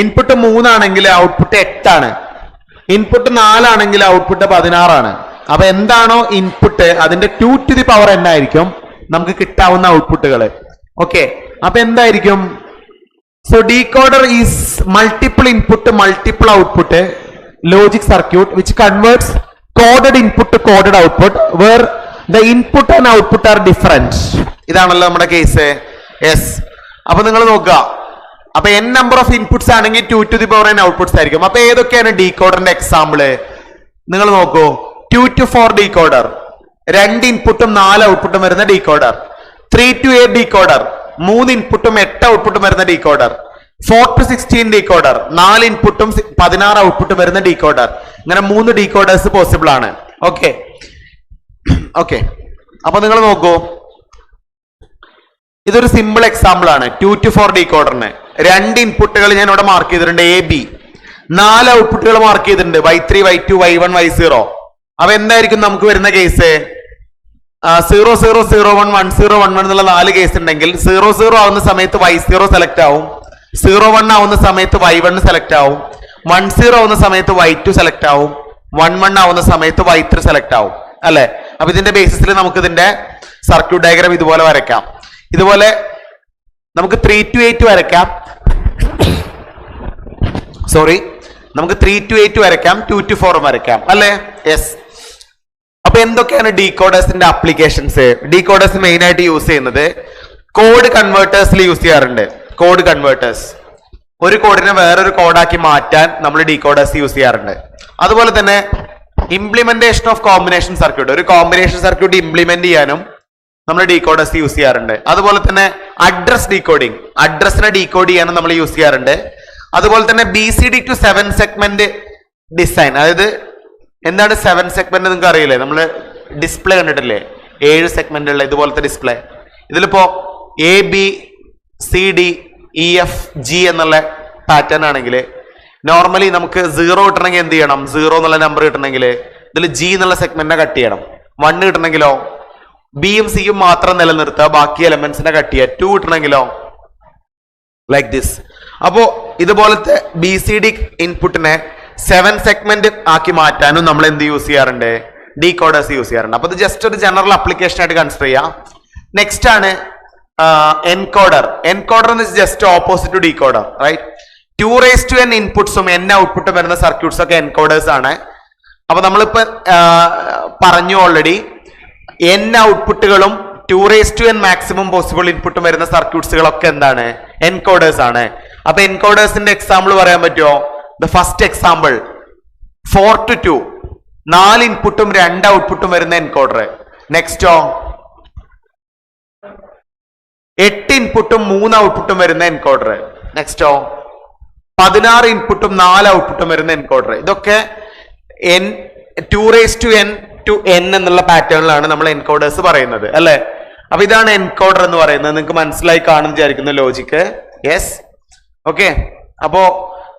ഇൻപുട്ട് 3 ആണെങ്കിൽ ഔട്ട്പുട്ട് 8 ആണ്, ഇൻപുട്ട് 4 ആണെങ്കിൽ ഔട്ട്പുട്ട് 16 ആണ്. അപ്പൊ എന്താണോ ഇൻപുട്ട് അതിന്റെ 2 to the power n ആയിരിക്കും നമുക്ക് കിട്ടാവുന്ന ഔട്ട്പുട്ടുകൾ. ഓക്കെ. അപ്പൊ എന്തായിരിക്കും? So decoder is multiple input multiple output logic circuit which converts coded input coded output where the input and output are different. ഇതാണല്ലോ നമ്മുടെ കേസ്. യെസ്. അപ്പൊ നിങ്ങൾ നോക്കുക, അപ്പൊ n നമ്പർ ഓഫ് ഇൻപുട്സ് ആണെങ്കിൽ 2 to the power n outputs ആയിരിക്കും. അപ്പൊ ഏതൊക്കെയാണ് ഡീകോഡറിന്റെ എക്സാമ്പിള്? നിങ്ങൾ നോക്കൂ. 2 to 4 ഡീകോഡർ, 2 ഇൻപുട്ടും 4 ഔട്ട്പുട്ടും വരുന്ന ഡീകോഡർ. 3 to 8 ഡീകോഡർ, 3 ഇൻപുട്ടും 8 ഔട്ട്പുട്ടും വരുന്ന ഡീകോഡർ. 4 to 16 ഡീകോഡർ, 4 ഇൻപുട്ടും 16 ഔട്ട്പുട്ടും വരുന്ന ഡീകോഡർ. ഇങ്ങനെ 3 ഡീകോഡേഴ്സ് പോസിബിൾ ആണ്. ഓക്കെ. ഓക്കെ, അപ്പൊ നിങ്ങൾ നോക്കൂ, ഇതൊരു സിമ്പിൾ എക്സാമ്പിൾ ആണ്. 2 to 4 ഡീകോഡറിന് 2 ഇൻപുട്ടുകൾ ഞാൻ ഇവിടെ മാർക്ക് ചെയ്തിട്ടുണ്ട്, എ ബി. 4 ഔട്ട്പുട്ടുകൾ മാർക്ക് ചെയ്തിട്ടുണ്ട്, y3 y2 y1 y0. അപ്പൊ എന്തായിരിക്കും നമുക്ക് വരുന്ന കേസ്? 0 0 0 1 1 0 1 1 എന്നുള്ള 4 കേസ് ഉണ്ടെങ്കിൽ 0 0 ആവുന്ന സമയത്ത് y0 സെലക്ട് ആവും, 0 1 ആവുന്ന സമയത്ത് y1 സെലക്ട് ആവും, 1 0 ആവുന്ന സമയത്ത് y2 സെലക്ട് ആവും, 1 1 ആവുന്ന സമയത്ത് y3 സെലക്ട് ആവും അല്ലെ? അപ്പൊ ഇതിന്റെ ബേസിസിൽ നമുക്ക് ഇതിന്റെ സർക്യൂട്ട് ഡയഗ്രാം ഇതുപോലെ വരയ്ക്കാം. ഇതുപോലെ നമുക്ക് 3 to 8 വരയ്ക്കാം, സോറി, നമുക്ക് 3 to 8 വരയ്ക്കാം, 2 to 4 വരയ്ക്കാം അല്ലെ? യെസ്. അപ്പൊ എന്തൊക്കെയാണ് ഡീകോഡേഴ്സിന്റെ ആപ്ലിക്കേഷൻസ്? ഡീകോഡേഴ്സ് മെയിൻ ആയിട്ട് യൂസ് ചെയ്യുന്നത് കോഡ് കൺവേർട്ടേഴ്സിൽ യൂസ് ചെയ്യാറുണ്ട്. കോഡ് കൺവേർട്ടേഴ്സ്, ഒരു കോഡിനെ വേറൊരു കോഡാക്കി മാറ്റാൻ നമ്മൾ ഡീകോഡേഴ്സ് യൂസ് ചെയ്യാറുണ്ട്. അതുപോലെ തന്നെ ഇംപ്ലിമെന്റേഷൻ ഓഫ് കോമ്പിനേഷൻ സർക്യൂട്ട്, ഒരു കോമ്പിനേഷൻ സർക്യൂട്ട് ഇംപ്ലിമെന്റ് ചെയ്യാനും നമ്മൾ ഡീകോഡേഴ്സ് യൂസ് ചെയ്യാറുണ്ട്. അതുപോലെ തന്നെ അഡ്രസ് ഡീകോഡിങ്, അഡ്രസ്സിനെ ഡീകോഡ് ചെയ്യാനും നമ്മൾ യൂസ് ചെയ്യാറുണ്ട്. അതുപോലെ തന്നെ BCD to 7 സെഗ്മെന്റ് ഡിസൈൻ, അതായത് എന്താണ് 7 സെഗ്മെന്റ് നിങ്ങൾക്ക് അറിയില്ലേ? നമ്മൾ ഡിസ്പ്ലേ കണ്ടിട്ടില്ലേ? 7 സെഗ്മെന്റ് ഉള്ള ഇതുപോലത്തെ ഡിസ്പ്ലേ. ഇതിലിപ്പോ ABCDEFG എന്നുള്ള പാറ്റേൺ ആണെങ്കിൽ നോർമലി നമുക്ക് 0 കിട്ടണമെങ്കിൽ എന്ത് ചെയ്യണം? 0 എന്നുള്ള നമ്പർ കിട്ടണമെങ്കിൽ ഇതിൽ G എന്നുള്ള സെഗ്മെന്റിനെ കട്ട് ചെയ്യണം. 1 കിട്ടണമെങ്കിലോ ബിയും സിയും മാത്രം നിലനിർത്തുക, ബാക്കി എലമെന്റ്സിനെ കട്ട് ചെയ്യുക. 2 കിട്ടണമെങ്കിലോ ലൈക്ക് ദിസ്. അപ്പോ ഇതുപോലത്തെ BCD ഇൻപുട്ടിനെ 7 സെഗ്മെന്റ് ആക്കി മാറ്റാനും നമ്മൾ എന്ത് യൂസ് ചെയ്യാറുണ്ട്? ഡീകോഡേഴ്സ് യൂസ് ചെയ്യാറുണ്ട്. അപ്പൊ ഇത് ജസ്റ്റ് ഒരു ജനറൽ ആപ്ലിക്കേഷൻ ആയിട്ട് കൺസിഡർ ചെയ്യാം. നെക്സ്റ്റ് ആണ് encoder. Encoder just opposite to decoder, right? 2 raised to n ഇൻപുട്സും n ഔട്ട്പുട്ടും വരുന്ന സർക്യൂട്ട്സ് ഒക്കെ എൻകോഡേഴ്സ് ആണ്. അപ്പൊ നമ്മളിപ്പോ പറഞ്ഞു already, n ഔട്ട്പുട്ടുകളും 2 raised to n maximum possible ഇൻപുട്ടും വരുന്ന സർക്യൂട്ട്സുകളൊക്കെ എന്താണ്? എൻകോഡേഴ്സ് ആണ്. അപ്പൊ എൻകോഡേഴ്സിന്റെ എക്സാമ്പിൾ പറയാൻ പറ്റുമോ? ദ ഫസ്റ്റ് എക്സാമ്പിൾ 4 to 2, 4 ഇൻപുട്ടും 2 ഔട്ട്പുട്ടും വരുന്ന എൻകോഡർ. നെക്സ്റ്റോ 8 ഇൻപുട്ടും 3 ഔട്ട്പുട്ടും വരുന്ന എൻകോഡർ. നെക്സ്റ്റോ 16 ഇൻപുട്ടും 4 ഔട്ട്പുട്ടും വരുന്ന എൻകോഡർ. ഇതൊക്കെ 2 raised to n to n എന്നുള്ള പാറ്റേണിലാണ് നമ്മൾ എൻകോഡേഴ്സ് പറയുന്നത് അല്ലെ? അപ്പൊ ഇതാണ് എൻകോഡർ എന്ന് പറയുന്നത്. നിങ്ങൾക്ക് മനസ്സിലായി കാണും വിചാരിക്കുന്ന ലോജിക്ക്. Yes, okay. അപ്പോ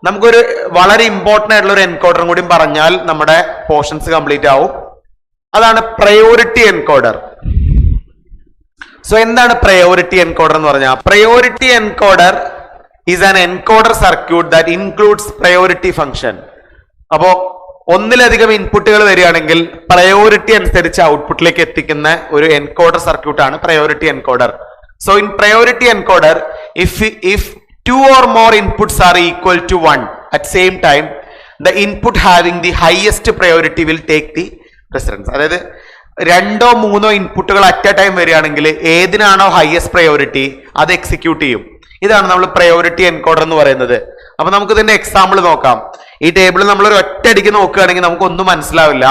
നമുക്കൊരു വളരെ ഇമ്പോർട്ടന്റ് ആയിട്ടുള്ള ഒരു എൻകോഡറും കൂടി പറഞ്ഞാൽ നമ്മുടെ പോർഷൻസ് കംപ്ലീറ്റ് ആവും. അതാണ് പ്രയോറിറ്റി എൻകോഡർ. സോ എന്താണ് പ്രയോറിറ്റി എൻകോഡർ എന്ന് പറഞ്ഞാൽ? Priority encoder is an encoder circuit that includes priority function. അപ്പോ ഒന്നിലധികം ഇൻപുട്ടുകൾ വരികയാണെങ്കിൽ പ്രയോറിറ്റി അനുസരിച്ച് ഔട്ട്പുട്ടിലേക്ക് എത്തിക്കുന്ന ഒരു എൻകോഡർ സർക്യൂട്ട് ആണ് priority encoder. So in priority encoder, if 2 or more inputs are equal to 1 at same time, the input having the highest priority will take the precedence. അതായത് 2 or 3 ഇൻപുട്ടുകൾ അറ്റ് എ ടൈം വരികയാണെങ്കിൽ ഏതിനാണോ highest priority അത് execute ചെയ്യും. ഇതാണ് നമ്മൾ priority encoder എന്ന് പറയുന്നത്. അപ്പൊ നമുക്ക് ഇതിന്റെ എക്സാമ്പിൾ നോക്കാം. ഈ ടേബിൾ നമ്മൾ ഒരു ഒറ്റയടിക്ക് നോക്കുകയാണെങ്കിൽ നമുക്ക് ഒന്നും മനസ്സിലാവില്ല.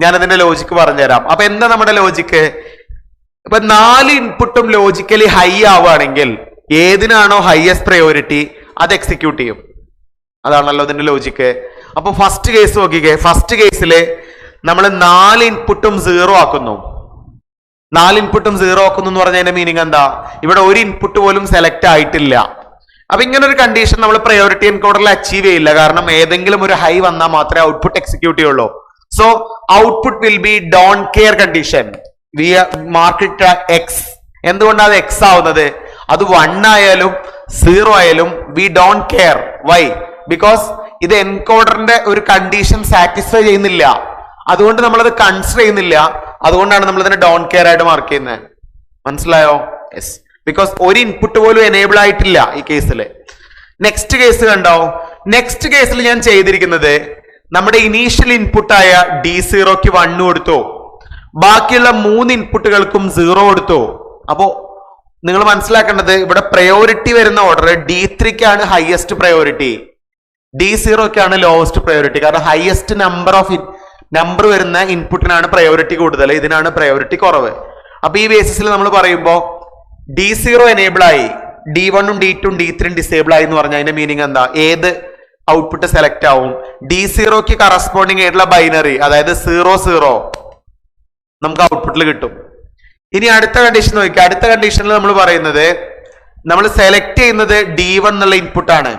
ഞാൻ അതിന്റെ ലോജിക്ക് പറഞ്ഞുതരാം. അപ്പൊ എന്താ നമ്മുടെ ലോജിക്ക്? ഇപ്പൊ 4 ഇൻപുട്ടും ലോജിക്കലി ഹൈ ആവുകയാണെങ്കിൽ ഏതിനാണോ ഹയസ്റ്റ് പ്രയോറിറ്റി അത് എക്സിക്യൂട്ട് ചെയ്യും. അതാണല്ലോ ഇതിന്റെ ലോജിക്ക്. അപ്പൊ ഫസ്റ്റ് കേസ് നോക്കിക്കേ. ഫസ്റ്റ് കേസില് നമ്മൾ 4 ഇൻപുട്ടും 0 ആക്കുന്നു. 4 ഇൻപുട്ടും 0 ആക്കുന്നു എന്ന് പറഞ്ഞതിന്റെ മീനിങ് എന്താ? ഇവിടെ ഒരു ഇൻപുട്ട് പോലും സെലക്ട് ആയിട്ടില്ല. അപ്പൊ ഇങ്ങനെ ഒരു കണ്ടീഷൻ നമ്മൾ പ്രയോറിറ്റി എൻകോഡറിൽ അച്ചീവ് ചെയ്യില്ല. കാരണം ഏതെങ്കിലും ഒരു ഹൈ വന്നാൽ മാത്രമേ ഔട്ട്പുട്ട് എക്സിക്യൂട്ട് ചെയ്യുള്ളൂ. So output will be don't care condition. We mark it X. എന്തുകൊണ്ടാണ് അത് എക്സ് ആവുന്നത്? അത് 1 ആയാലും 0 ആയാലും we don't care. Why? Because ഇത് എൻകോഡറിന്റെ ഒരു കണ്ടീഷൻ സാറ്റിസ്ഫൈ ചെയ്യുന്നില്ല. അതുകൊണ്ട് നമ്മളത് കൺസിഡർ ചെയ്യുന്നില്ല. അതുകൊണ്ടാണ് നമ്മൾ ഇതിനെ ഡോണ്ട് കെയർ ആയിട്ട് മാർക്ക് ചെയ്യുന്നത്. മനസ്സിലായോ? യെസ്. ബിക്കോസ് ഒരു ഇൻപുട്ട് പോലും എനേബിൾ ആയിട്ടില്ല ഈ കേസിൽ. നെക്സ്റ്റ് കേസ് കണ്ടോ? നെക്സ്റ്റ് കേസിൽ ഞാൻ ചെയ്തിരിക്കുന്നത് നമ്മുടെ ഇനീഷ്യൽ ഇൻപുട്ടായ D0ക്ക് 1 കൊടുത്തു, ബാക്കിയുള്ള 3 ഇൻപുട്ടുകൾക്കും 0 കൊടുത്തു. അപ്പോ നിങ്ങൾ മനസ്സിലാക്കേണ്ടത് ഇവിടെ പ്രയോറിറ്റി വരുന്ന ഓർഡർ D3ക്കാണ് ഹയസ്റ്റ് പ്രയോറിറ്റി, D0ക്കാണ് ലോവസ്റ്റ് പ്രയോറിറ്റി. കാരണം ഹയസ്റ്റ് നമ്പർ വരുന്ന ഇൻപുട്ടിനാണ് പ്രയോറിറ്റി കൂടുതൽ, ഇതിനാണ് പ്രയോറിറ്റി കുറവ്. അപ്പൊ ഈ ബേസിസിൽ നമ്മൾ പറയുമ്പോൾ D0 എനേബിൾ ആയി, D1ഉം D2ഉം D3ഉം ഡിസേബിൾ ആയി എന്ന് പറഞ്ഞാൽ അതിന്റെ മീനിങ് എന്താ? ഏത് ഔട്ട്പുട്ട് സെലക്ട് ആവും? D0ക്ക് കറസ്പോണ്ടിങ് ആയിട്ടുള്ള ബൈനറി, അതായത് 00 നമുക്ക് ഔട്ട്പുട്ടിൽ കിട്ടും. ഇനി അടുത്ത കണ്ടീഷൻ നോക്കുക. അടുത്ത കണ്ടീഷനിൽ നമ്മൾ പറയുന്നത് നമ്മൾ സെലക്ട് ചെയ്യുന്നത് D1 എന്നുള്ള ഇൻപുട്ട് ആണ്.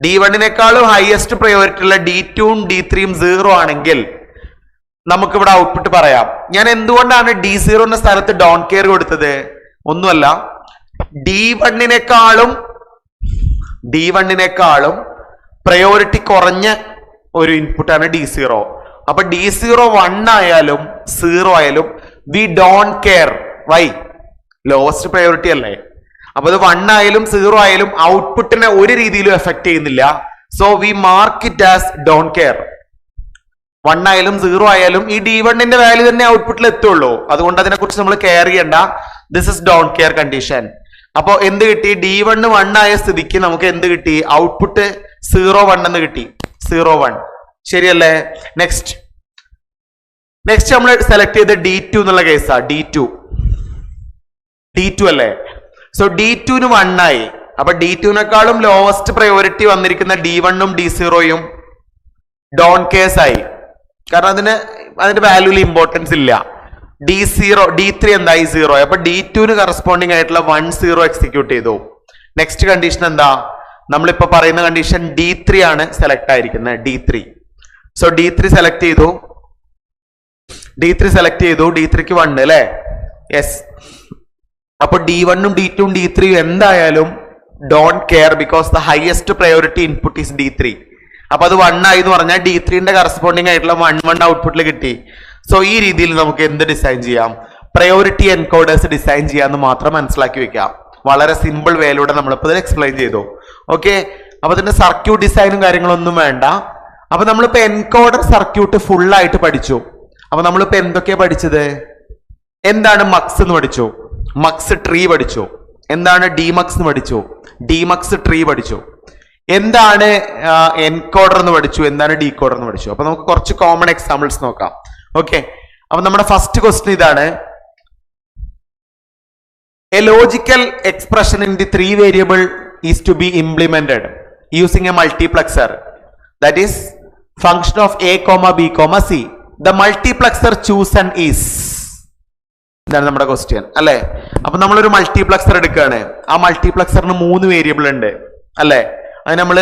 D1നേക്കാളും ഹയസ്റ്റ് പ്രയോറിറ്റി ഉള്ള D2ഉം D3ഉം 0 ആണെങ്കിൽ നമുക്ക് ഇവിടെ ഔട്ട്പുട്ട് പറയാം. ഞാൻ എന്തുകൊണ്ടാണ് D0 എന്ന സ്ഥലത്ത് ഡോൺ കെയർ കൊടുത്തത്? ഒന്നുമല്ല, D1നേക്കാളും പ്രയോറിറ്റി കുറഞ്ഞ ഒരു ഇൻപുട്ടാണ് D0. അപ്പൊ D0 1 ആയാലും 0 ആയാലും we don't care. Why? Lowest priority അല്ലേ. അപ്പൊ അത് 1 ആയാലും 0 ആയാലും ഔട്ട്പുട്ടിനെ ഒരു രീതിയിലും എഫക്ട് ചെയ്യുന്നില്ല. So we mark it as don't care. 1 ആയാലും 0 ആയാലും ഈ D1ന്റെ വാല്യൂ തന്നെ ഔട്ട്പുട്ടിൽ എത്തുള്ളൂ. അതുകൊണ്ട് അതിനെ കുറിച്ച് നമ്മൾ കെയർ ചെയ്യണ്ട. This is don't care condition. അപ്പൊ എന്ത് കിട്ടി? D1 1 ആയ സ്ഥിതിക്ക് നമുക്ക് എന്ത് കിട്ടി? ഔട്ട്പുട്ട് 0 1 എന്ന് കിട്ടി. 0 1 ശരിയല്ലേ? നെക്സ്റ്റ് നമ്മൾ സെലക്ട് ചെയ്ത് D2 എന്നുള്ള കേസാ. D2 അല്ലേ? സോ D2 1 ആയി. അപ്പൊ D2നേക്കാളും ലോവസ്റ്റ് പ്രയോറിറ്റി വന്നിരിക്കുന്ന D1ഉം D0യും ഡോൺ കേസ് ആയി. കാരണം അതിന്റെ വാല്യൂല് ഇമ്പോർട്ടൻസ് ഇല്ല. D3 എന്തായി? 0. അപ്പൊ D2ന് കറസ്പോണ്ടിങ് ആയിട്ടുള്ള 1 0 എക്സിക്യൂട്ട് ചെയ്തു. നെക്സ്റ്റ് കണ്ടീഷൻ എന്താ? നമ്മളിപ്പോ പറയുന്ന കണ്ടീഷൻ D3 ആണ് സെലക്ട് ആയിരിക്കുന്നത്. D3. സോ D3 സെലക്ട് ചെയ്തു. D3ക്ക് 1 അല്ലേ? യെസ്. അപ്പൊ D1ഉം D2ഉം D3യും എന്തായാലും don't care because the highest priority input is D3. അപ്പൊ അത് 1 ആയി എന്ന് പറഞ്ഞാൽ D3ന്റെ കറസ്പോണ്ടിങ് ആയിട്ടുള്ള 1 1 ഔട്ട്പുട്ടിൽ കിട്ടി. സോ ഈ രീതിയിൽ നമുക്ക് എന്ത് ഡിസൈൻ ചെയ്യാം? പ്രയോറിറ്റി എൻകോഡേഴ്സ് ഡിസൈൻ ചെയ്യാമെന്ന് മാത്രം മനസ്സിലാക്കി വെക്കാം. വളരെ സിമ്പിൾ വേയിലൂടെ നമ്മളിപ്പോൾ ഇതിൽ എക്സ്പ്ലെയിൻ ചെയ്തു. ഓക്കെ, അപ്പൊ ഇതിന്റെ സർക്യൂട്ട് ഡിസൈനും കാര്യങ്ങളൊന്നും വേണ്ട. അപ്പൊ നമ്മളിപ്പോ എൻകോഡർ സർക്യൂട്ട് ഫുൾ ആയിട്ട് പഠിച്ചു. അപ്പൊ നമ്മളിപ്പോ എന്തൊക്കെയാ പഠിച്ചത്? എന്താണ് മക്സ് എന്ന് പഠിച്ചു, മക്സ് ട്രീ പഠിച്ചു. എന്താണ് ഡിമക്സ് എന്ന് പഠിച്ചു, ഡിമക്സ് ട്രീ പഠിച്ചു. എന്താണ് എൻകോഡർ എന്ന് പഠിച്ചു, എന്താണ് ഡീകോഡർ എന്ന് പഠിച്ചു. അപ്പൊ നമുക്ക് കുറച്ച് കോമൺ എക്സാമ്പിൾസ് നോക്കാം. ഓക്കെ, അപ്പൊ നമ്മുടെ ഫസ്റ്റ് ക്വസ്റ്റ്യൻ ഇതാണ്. A logical expression in the 3 variable is to be implemented using a multiplexer that is function of a, b, c. The multiplexer chosen is. ഇതാണ് നമ്മുടെ ക്വസ്റ്റ്യൻ അല്ലെ. അപ്പൊ നമ്മളൊരു മൾട്ടിപ്ലക്സർ എടുക്കുകയാണ്. ആ മൾട്ടിപ്ലക്സറിന് 3 വേരിയബിൾ ഉണ്ട് അല്ലെ. അത് നമ്മൾ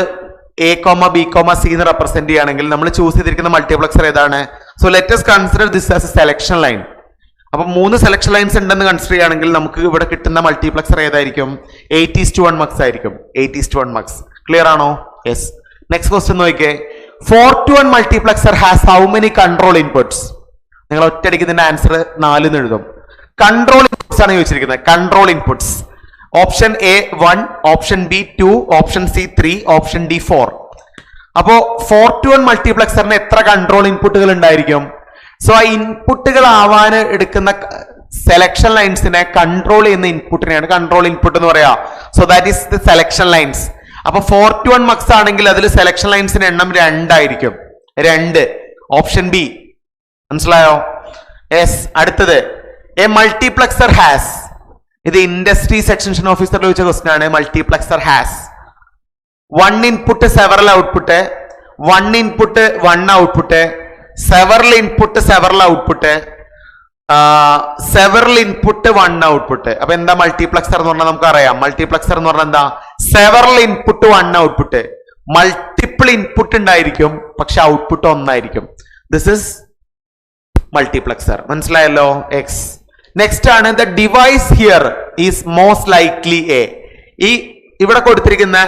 a, b, c എന്ന് റെപ്രസെന്റ് ചെയ്യുകയാണെങ്കിൽ നമ്മൾ ചൂസ് ചെയ്തിരിക്കുന്ന മൾട്ടിപ്ലക്സർ ഏതാണ്? So let us consider this as A selection line. അപ്പൊ 3 സെലക്ഷൻ ലൈൻസ് ഉണ്ടെന്ന് കൺസിഡർ ചെയ്യുകയാണെങ്കിൽ നമുക്ക് ഇവിടെ കിട്ടുന്ന മൾട്ടിപ്ലക്സർ ഏതായിരിക്കും? 8:1 മക്സ് ആയിരിക്കും. 8:1 മക്സ്. ക്ലിയർ ആണോ? യെസ്. നെക്സ്റ്റ് ക്വസ്റ്റ്യൻ നോക്കിയേ. 4:1 multiplexer has how many control inputs? നിങ്ങൾ ഒറ്റയടിക്ക് ഇതിന്റെ ആൻസർ 4 എന്ന് എഴുതും. കൺട്രോൾ ഇൻപുട്സ് ആണ് ചോദിച്ചിരിക്കുന്നത്. Control inputs. Option A 1, option B 2, option C 3, option D 4. അപ്പോ 4:1 മൾട്ടിപ്ലക്സറിന് എത്ര കൺട്രോൾ ഇൻപുട്ടുകൾ ഉണ്ടായിരിക്കും? സോ ആ ഇൻപുട്ടുകൾ ആവാൻ എടുക്കുന്ന സെലക്ഷൻ ലൈൻസിനെ കൺട്രോൾ ചെയ്യുന്ന ഇൻപുട്ടിനെയാണ് കൺട്രോൾ ഇൻപുട്ട് എന്ന് പറയാ. So that is the selection lines. അപ്പൊ 4:1 മക്സ് ആണെങ്കിൽ അതിൽ സെലക്ഷൻ ലൈൻസിന്റെ എണ്ണം 2 ആയിരിക്കും. 2. Option B. മനസ്സിലായോ? യെസ്. അടുത്തത് എ മൾട്ടിപ്ലക്സർ ഹാസ്. ഇത് ഇൻഡസ്ട്രി സെക്ഷൻ ഓഫീസർ ചോദിച്ച ക്വസ്റ്റ്യൻ ആണ്. Multiplexer has 1 input several output, 1 input 1 output, several input several output, several input 1 output. അപ്പൊ എന്താ മൾട്ടിപ്ലക്സർ എന്ന് പറഞ്ഞാൽ നമുക്ക് അറിയാം. മൾട്ടിപ്ലക്സർ എന്ന് പറഞ്ഞാൽ എന്താ? Several input 1 output. Multiple input ഉണ്ടായിരിക്കും, പക്ഷെ ഔട്ട്പുട്ട് 1 ആയിരിക്കും. This is multiplexer. മനസ്സിലായല്ലോ? എക്സ്. നെക്സ്റ്റ് ആണ് the device here is most likely A. ഈ ഇവിടെ കൊടുത്തിരിക്കുന്ന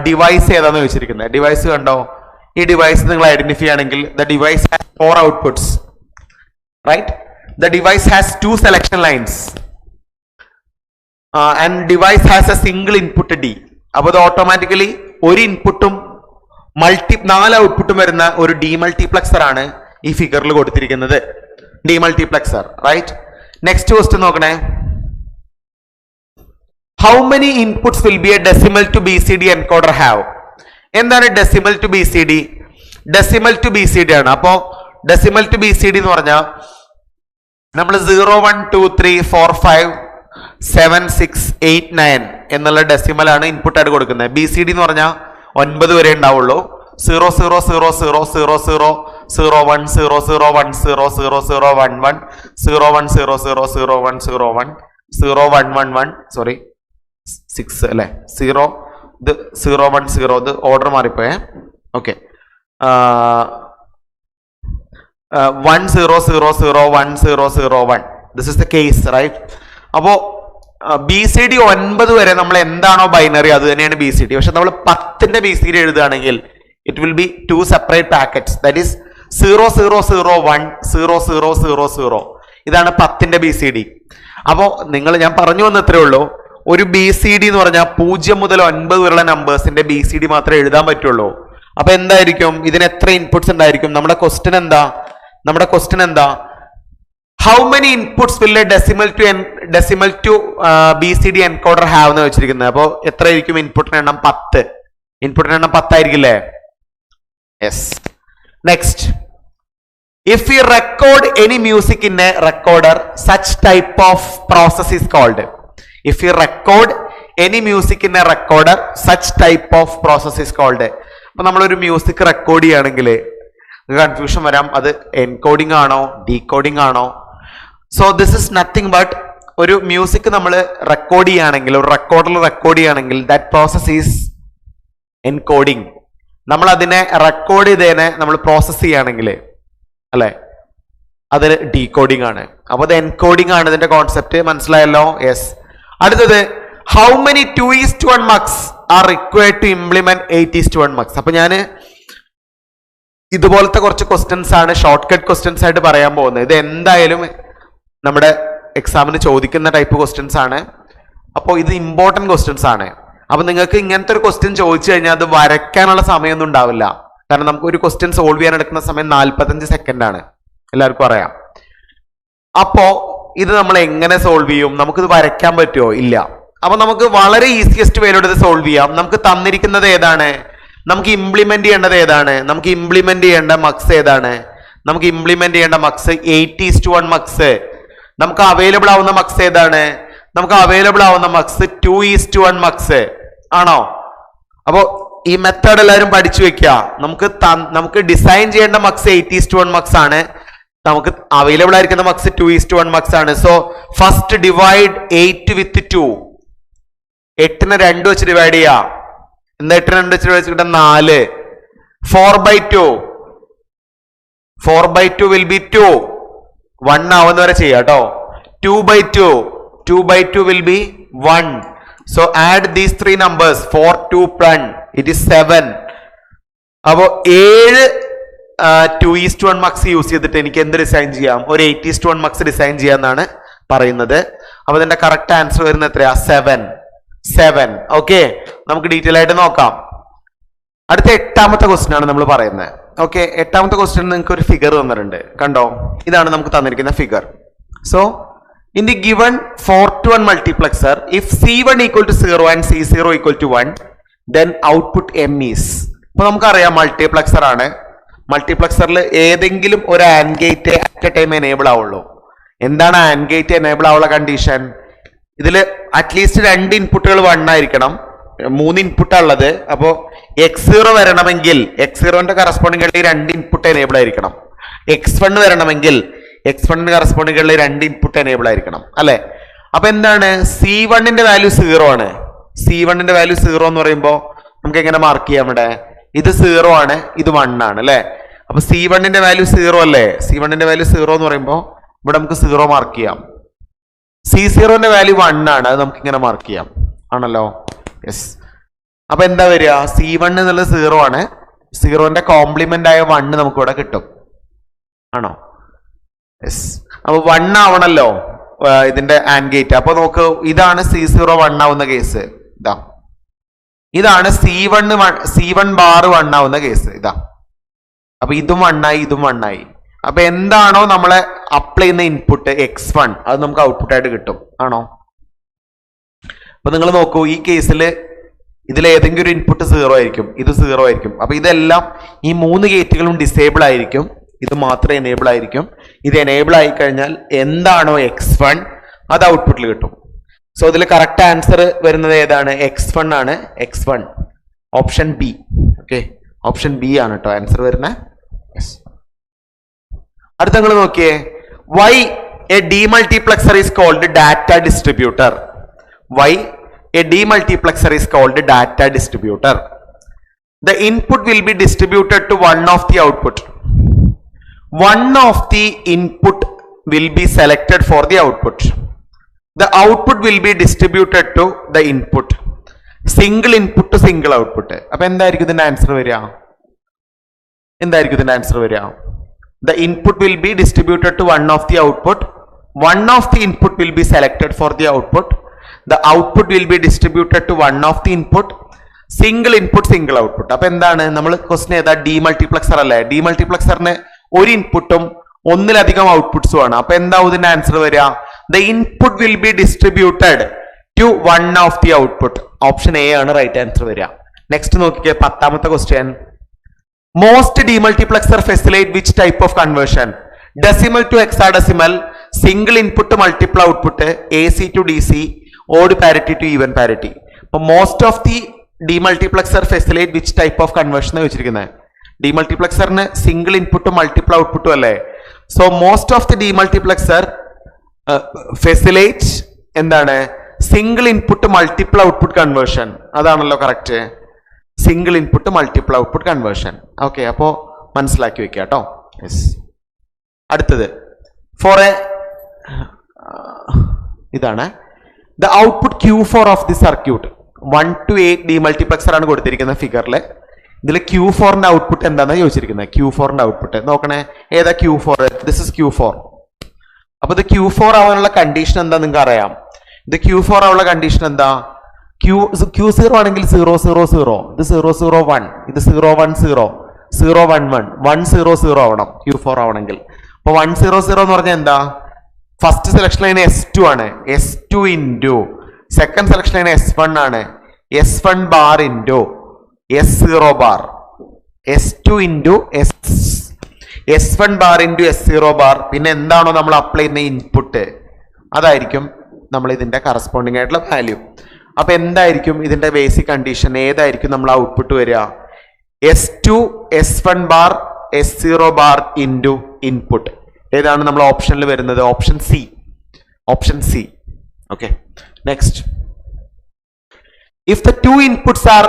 ഡിവൈസ് ഏതാന്ന് ചോദിച്ചിരിക്കുന്നത്. ഡിവൈസ് കണ്ടോ? ഈ ഡിവൈസ് നിങ്ങൾ ഐഡന്റിഫൈ ആണെങ്കിൽ the device has 4 outputs, right? The device has 2 selection lines and device has a single input D. അപ്പൊ അത് ഓട്ടോമാറ്റിക്കലി ഒരു ഇൻപുട്ടും 4 ഔട്ട്പുട്ടും വരുന്ന ഒരു ഡിമൾട്ടിപ്ലക്സർ ആണ് ഈ ഫിഗറിൽ കൊടുത്തിരിക്കുന്നത്. Demultiplexer, right? നെക്സ്റ്റ് ക്വസ്റ്റ്യൻ നോക്കണേ. How many inputs will be a decimal to B C D encoder have? എന്താണ് decimal to B C D? Decimal to B C D ആണ്. അപ്പോ decimal to B C D എന്ന് പറഞ്ഞാൽ നമ്മൾ 0 1 2 3 4 5 7 6 8 9 എന്നുള്ള decimal ആണ് input ആയിട്ട് കൊടുക്കുന്നത്. ബി സി ഡി എന്ന് പറഞ്ഞാൽ 9 വരെ ഉണ്ടാവുള്ളൂ. 0 0 0 0 0 0 0 1 0 0 1 0 0 0 1 1 0 1 0 0 0 1 0 1 0 1 1 1 സോറി 6 അല്ലേ 0 ഇത് 0 1 0 ഇത് ഓർഡർ മാറിപ്പോയേ okay 1 0 0 0 1 0 0 1 this is the case right. അപ്പോ ബി സി ഡി 9 വരെ നമ്മൾ എന്താണോ ബൈനറി അത് തന്നെയാണ് ബി സി ഡി. പക്ഷെ നമ്മൾ 10ന്റെ ബി സി ഡി എഴുതുകയാണെങ്കിൽ it will be 2 separate packets that is 0 0 0 1 0 0 0 0 ഇതാണ് 10ന്റെ ബി സി ഡി. അപ്പോ ഞാൻ പറഞ്ഞു വന്നത്രേ ഉള്ളൂ, ഒരു ബി സി ഡി എന്ന് പറഞ്ഞാൽ 0 മുതൽ 9 വരെയുള്ള നമ്പേഴ്സിന്റെ ബി സി ഡി മാത്രമേ എഴുതാൻ പറ്റുള്ളൂ. അപ്പൊ എന്തായിരിക്കും ഇതിന് എത്ര ഇൻപുട്സ് ഉണ്ടായിരിക്കും? നമ്മുടെ ക്വസ്റ്റ്യൻ എന്താ how many inputs will a decimal to B C D encoder have എന്ന് വെച്ചിരിക്കുന്നത്. അപ്പോൾ എത്ര ആയിരിക്കും ഇൻപുട്ടിന്റെ എണ്ണം? 10. ഇൻപുട്ടിന്റെ എണ്ണം 10 ആയിരിക്കില്ലേ? Yes. Next, if we record any music in a recorder, such type of process is called. If we record any music in a recorder, such type of process is called. അപ്പൊ നമ്മളൊരു മ്യൂസിക് റെക്കോർഡ് ചെയ്യുകയാണെങ്കിൽ confusion വരാം, അത് encoding ആണോ decoding ആണോ? So this is nothing but ഒരു music നമ്മൾ record ചെയ്യുകയാണെങ്കിൽ, ഒരു റെക്കോർഡറിൽ റെക്കോർഡ് ചെയ്യുകയാണെങ്കിൽ ദാറ്റ് പ്രോസസ് ഈസ് എൻകോഡിംഗ്. നമ്മൾ അതിനെ റെക്കോർഡ് ചെയ്തതിനെ നമ്മൾ പ്രോസസ് ചെയ്യുകയാണെങ്കിൽ അല്ലെ, അത് ഡീകോഡിംഗ് ആണ്. അപ്പൊ അത് എൻകോഡിംഗ് ആണ് ഇതിന്റെ കോൺസെപ്റ്റ്. മനസ്സിലായല്ലോ? യെസ്. അടുത്തത്, how many 2:1 mux are required to implement 8:1 mux. അപ്പൊ ഞാൻ ഇതുപോലത്തെ കുറച്ച് ക്വസ്റ്റ്യൻസ് ആണ് ഷോർട്ട് കട്ട് ക്വസ്റ്റ്യൻസ് ആയിട്ട് പറയാൻ പോകുന്നത്. ഇത് എന്തായാലും നമ്മുടെ എക്സാമിന് ചോദിക്കുന്ന ടൈപ്പ് ക്വസ്റ്റ്യൻസ് ആണ്. അപ്പോൾ ഇത് ഇമ്പോർട്ടൻറ്റ് ക്വസ്റ്റ്യൻസ് ആണ്. അപ്പൊ നിങ്ങൾക്ക് ഇങ്ങനത്തെ ഒരു ക്വസ്റ്റ്യൻ ചോദിച്ചു കഴിഞ്ഞാൽ അത് വരയ്ക്കാനുള്ള സമയമൊന്നും ഉണ്ടാവില്ല. കാരണം നമുക്ക് ഒരു ക്വസ്റ്റ്യൻ സോൾവ് ചെയ്യാൻ എടുക്കുന്ന സമയം 45 സെക്കൻഡ് ആണ്, എല്ലാവർക്കും അറിയാം. അപ്പോ ഇത് നമ്മൾ എങ്ങനെ സോൾവ് ചെയ്യും? നമുക്കിത് വരയ്ക്കാൻ പറ്റുമോ? ഇല്ല. അപ്പൊ നമുക്ക് വളരെ ഈസിയസ്റ്റ് വേയിലൂടെ ഇത് സോൾവ് ചെയ്യാം. നമുക്ക് തന്നിരിക്കുന്നത് ഏതാണ്? നമുക്ക് ഇംപ്ലിമെന്റ് ചെയ്യേണ്ടത് ഏതാണ്? നമുക്ക് ഇംപ്ലിമെന്റ് ചെയ്യേണ്ട മക്സ് ഏതാണ്? നമുക്ക് ഇംപ്ലിമെന്റ് ചെയ്യേണ്ട മക്സ് 8:1 മക്സ്. നമുക്ക് അവൈലബിൾ ആവുന്ന മക്സ് ഏതാണ്? നമുക്ക് അവൈലബിൾ ആവുന്ന മക്സ് 2:1 മക്സ് ആണോ? അപ്പോ ഈ മെത്തേഡ് എല്ലാവരും പഠിച്ചു വെക്കുക. നമുക്ക് ഡിസൈൻ ചെയ്യേണ്ട മക്സ് 8:1 മക്സ് ആണ്. നമുക്ക് അവൈലബിൾ ആയിരിക്കുന്ന മക്സ് 2:1 മക്സ് ആണ്. സോ ഫസ്റ്റ് ഡിവൈഡ് 8 വിത്ത് 2. 8നെ 2 വെച്ച് ഡിവൈഡ് ചെയ്യാം. എന്താ 8നെ 2 വെച്ച് ഡിവൈഡ് ചെയ്തിട്ട് 4. 4/2. 4/2 വിൽ ബി 2. 1 ആവുന്ന വരെ ചെയ്യാം കേട്ടോ. 2/2. 2/2 will be 1. So add these three numbers. 4, 2, 1. It is 7. അപ്പോ 7 2:1 മക്സ് യൂസ് ചെയ്തിട്ട് എനിക്ക് എന്ത് ഡിസൈൻ ചെയ്യാം? ഒരു 8:1 മക്സ് ഡിസൈൻ ചെയ്യാന്നാണ് പറയുന്നത്. അപ്പൊ ഇതിന്റെ കറക്റ്റ് ആൻസർ വരുന്നത് എത്രയാ? 7. ഓക്കെ, നമുക്ക് ഡീറ്റെയിൽ ആയിട്ട് നോക്കാം. അടുത്ത 8ാമത്തെ ക്വസ്റ്റ്യൻ ആണ് നമ്മൾ പറയുന്നത്. ഓക്കെ, 8ാമത്തെ ക്വസ്റ്റ്യൻ നിങ്ങൾക്ക് ഒരു ഫിഗർ തന്നിട്ടുണ്ട്, കണ്ടോ? ഇതാണ് നമുക്ക് തന്നിരിക്കുന്ന figure. So in the given 4:1 multiplexer, if C1 equal to 0 and C0 equal to 1, then output M is. അപ്പൊ നമുക്കറിയാം മൾട്ടിപ്ലക്സർ ആണ്. മൾട്ടിപ്ലക്സറിൽ ഏതെങ്കിലും ഒരു and gate at A time enable ആവുള്ളൂ. എന്താണ് ആൻഡ് ഗേറ്റ് എനേബിൾ ആവുള്ള കണ്ടീഷൻ? ഇതിൽ അറ്റ്ലീസ്റ്റ് 2 ഇൻപുട്ടുകൾ 1 ആയിരിക്കണം. 3 ഇൻപുട്ടാ ഉള്ളത്. അപ്പോ X0 വരണമെങ്കിൽ X0ന്റെ കറസ്പോണ്ടിങ് 2 ഇൻപുട്ട് എനേബിൾ ആയിരിക്കണം. X1 വരണമെങ്കിൽ X1ന്റെ കറസ്പോണ്ടിങ് 2 ഇൻപുട്ട് എനേബിൾ ആയിരിക്കണം അല്ലെ? അപ്പൊ എന്താണ്? C1ന്റെ വാല്യൂ 0 ആണ്. C1ന്റെ വാല്യൂ 0 എന്ന് പറയുമ്പോൾ നമുക്ക് എങ്ങനെ മാർക്ക് ചെയ്യാം? ഇവിടെ ഇത് 0 ആണ്, ഇത് 1 ആണ് അല്ലെ? അപ്പൊ C1ന്റെ വാല്യൂ 0 അല്ലേ? C1ന്റെ വാല്യൂ 0 എന്ന് പറയുമ്പോൾ ഇവിടെ നമുക്ക് 0 മാർക്ക് ചെയ്യാം. C0ന്റെ വാല്യൂ 1 ആണ്, അത് നമുക്ക് ഇങ്ങനെ മാർക്ക് ചെയ്യാം ആണല്ലോ? യെസ്. അപ്പൊ എന്താ വരിക? C1 എന്നുള്ളത് 0 ആണ്. 0ന്റെ കോംപ്ലിമെന്റ് ആയ 1 നമുക്ക് ഇവിടെ കിട്ടും ആണോ? യെസ്. അപ്പൊ 1 ആവണല്ലോ ഇതിന്റെ ആൻഡ് ഗേറ്റ്. അപ്പൊ നോക്ക്, ഇതാണ് C0 1 ആവുന്ന കേസ്. ഇതാണ് C1 ബാർ 1 ആവുന്ന കേസ്. അപ്പൊ ഇതും 1 ആയി, ഇതും 1 ആയി. അപ്പൊ എന്താണോ നമ്മളെ അപ്ലൈ ചെയ്യുന്ന ഇൻപുട്ട് X1, അത് നമുക്ക് ഔട്ട്പുട്ട് ആയിട്ട് കിട്ടും ആണോ? അപ്പൊ നിങ്ങൾ നോക്കൂ, ഈ കേസിൽ ഇതിൽ ഏതെങ്കിലും ഒരു ഇൻപുട്ട് 0 ആയിരിക്കും, ഇത് 0 ആയിരിക്കും. അപ്പൊ ഇതെല്ലാം ഈ 3 ഗേറ്റുകളും ഡിസേബിൾ ആയിരിക്കും. ഇത് മാത്രം എനേബിൾ ആയിരിക്കും. ഇത് എനേബിൾ ആയി കഴിഞ്ഞാൽ എന്താണോ X1 അത് ഔട്ട്പുട്ടിൽ കിട്ടും. സോ ഇതിൽ കറക്റ്റ് ആൻസർ വരുന്നത് ഏതാണ്? X1 ആണ്. X1 option B. Okay, option B ആണ് കേട്ടോ ആൻസർ വരുന്നത്. യെസ്. അടുത്ത നിങ്ങൾ നോക്കിയേ, why a demultiplexer is called data distributor. Why a demultiplexer is called data distributor? The input will be distributed to one of the output. One of the input will be selected for the output. The output will be distributed to the input. Single input to single output. അപ്പൊ എന്തായിരിക്കും ഇതിന്റെ answer വരിക? എന്തായിരിക്കും ഇതിന്റെ answer വരിക? The input will be distributed to one of the output. One of the input will be selected for the output. The output will be distributed to one of the input. Single input, single output. അപ്പൊ എന്താണ് നമ്മൾ question ഏതാ? ഡീമൾട്ടിപ്ലക്സർ അല്ലേ? ഡീമൾട്ടിപ്ലക്സറിന് ഒരു ഇൻപുട്ടും ഒന്നിലധികം ഔട്ട്പുട്ട്സും ആണ്. അപ്പൊ എന്താവും ഇതിന്റെ ആൻസർ വരിക? The input will be distributed to one of the output. Option A ആണ് റൈറ്റ് ആൻസർ വരിക. നെക്സ്റ്റ് നോക്കിക്കേ, 10ാമത്തെ question. Most demultiplexer facilitate which type of conversion? Decimal to hexadecimal, single input to multiple output, AC to DC, odd parity to even parity. But most of the demultiplexer facilitate which type of conversion? Demultiplexer ne single input to multiple output alle. So most of the demultiplexer facilitates endane single input to multiple output conversion. അതാണല്ലോ correct. Single input multiple output conversion. Okay, അപ്പോ മനസ്സിലാക്കി വെക്കുക കേട്ടോ. Yes. അടുത്തത് four A ഇതാണ് the output Q4 of the circuit 1 to 8 ഡീമൾട്ടിപ്ലക്സർ ആണ് കൊടുത്തിരിക്കുന്ന ഫിഗറിൽ. ഇതിൽ Q4ന്റെ ഔട്ട്പുട്ട് എന്താണെന്ന് ചോദിച്ചിരിക്കുന്നത്. Q4ന്റെ ഔട്ട്പുട്ട് നോക്കണേ, ഏതാ Q4? This is Q4. അപ്പൊ ഇത് Q4 ആവാനുള്ള കണ്ടീഷൻ എന്താ നിങ്ങൾക്ക് അറിയാം? ഇത് Q4 ആവാനുള്ള കണ്ടീഷൻ എന്താ? Q0 ആണെങ്കിൽ 0 0 0, ഇത് 0 0 1, ഇത് 0 1 0, 0 1 1, 1 0 0 ആവണം Q4 ആവണമെങ്കിൽ. അപ്പൊ 1 0 0 എന്ന് പറഞ്ഞാൽ എന്താ? ഫസ്റ്റ് സെലക്ഷൻ ലൈൻ S2 ആണ്, S2 into second selection line S1 ആണ്, S1 bar into S0 bar, S2 into S1 bar into S0 bar. പിന്നെ എന്താണോ നമ്മൾ അപ്ലൈ ചെയ്യുന്ന ഇൻപുട്ട് അതായിരിക്കും നമ്മൾ ഇതിന്റെ കറസ്പോണ്ടിങ് ആയിട്ടുള്ള വാല്യൂ. അപ്പൊ എന്തായിരിക്കും ഇതിന്റെ ബേസിക് കണ്ടീഷൻ? ഏതായിരിക്കും നമ്മൾ ഔട്ട്പുട്ട് വരിക? S2 S1 bar S0 bar into input. ഏതാണ് നമ്മൾ ഓപ്ഷനിൽ വരുന്നത്? Option C. Option C. Okay, next. If the two inputs R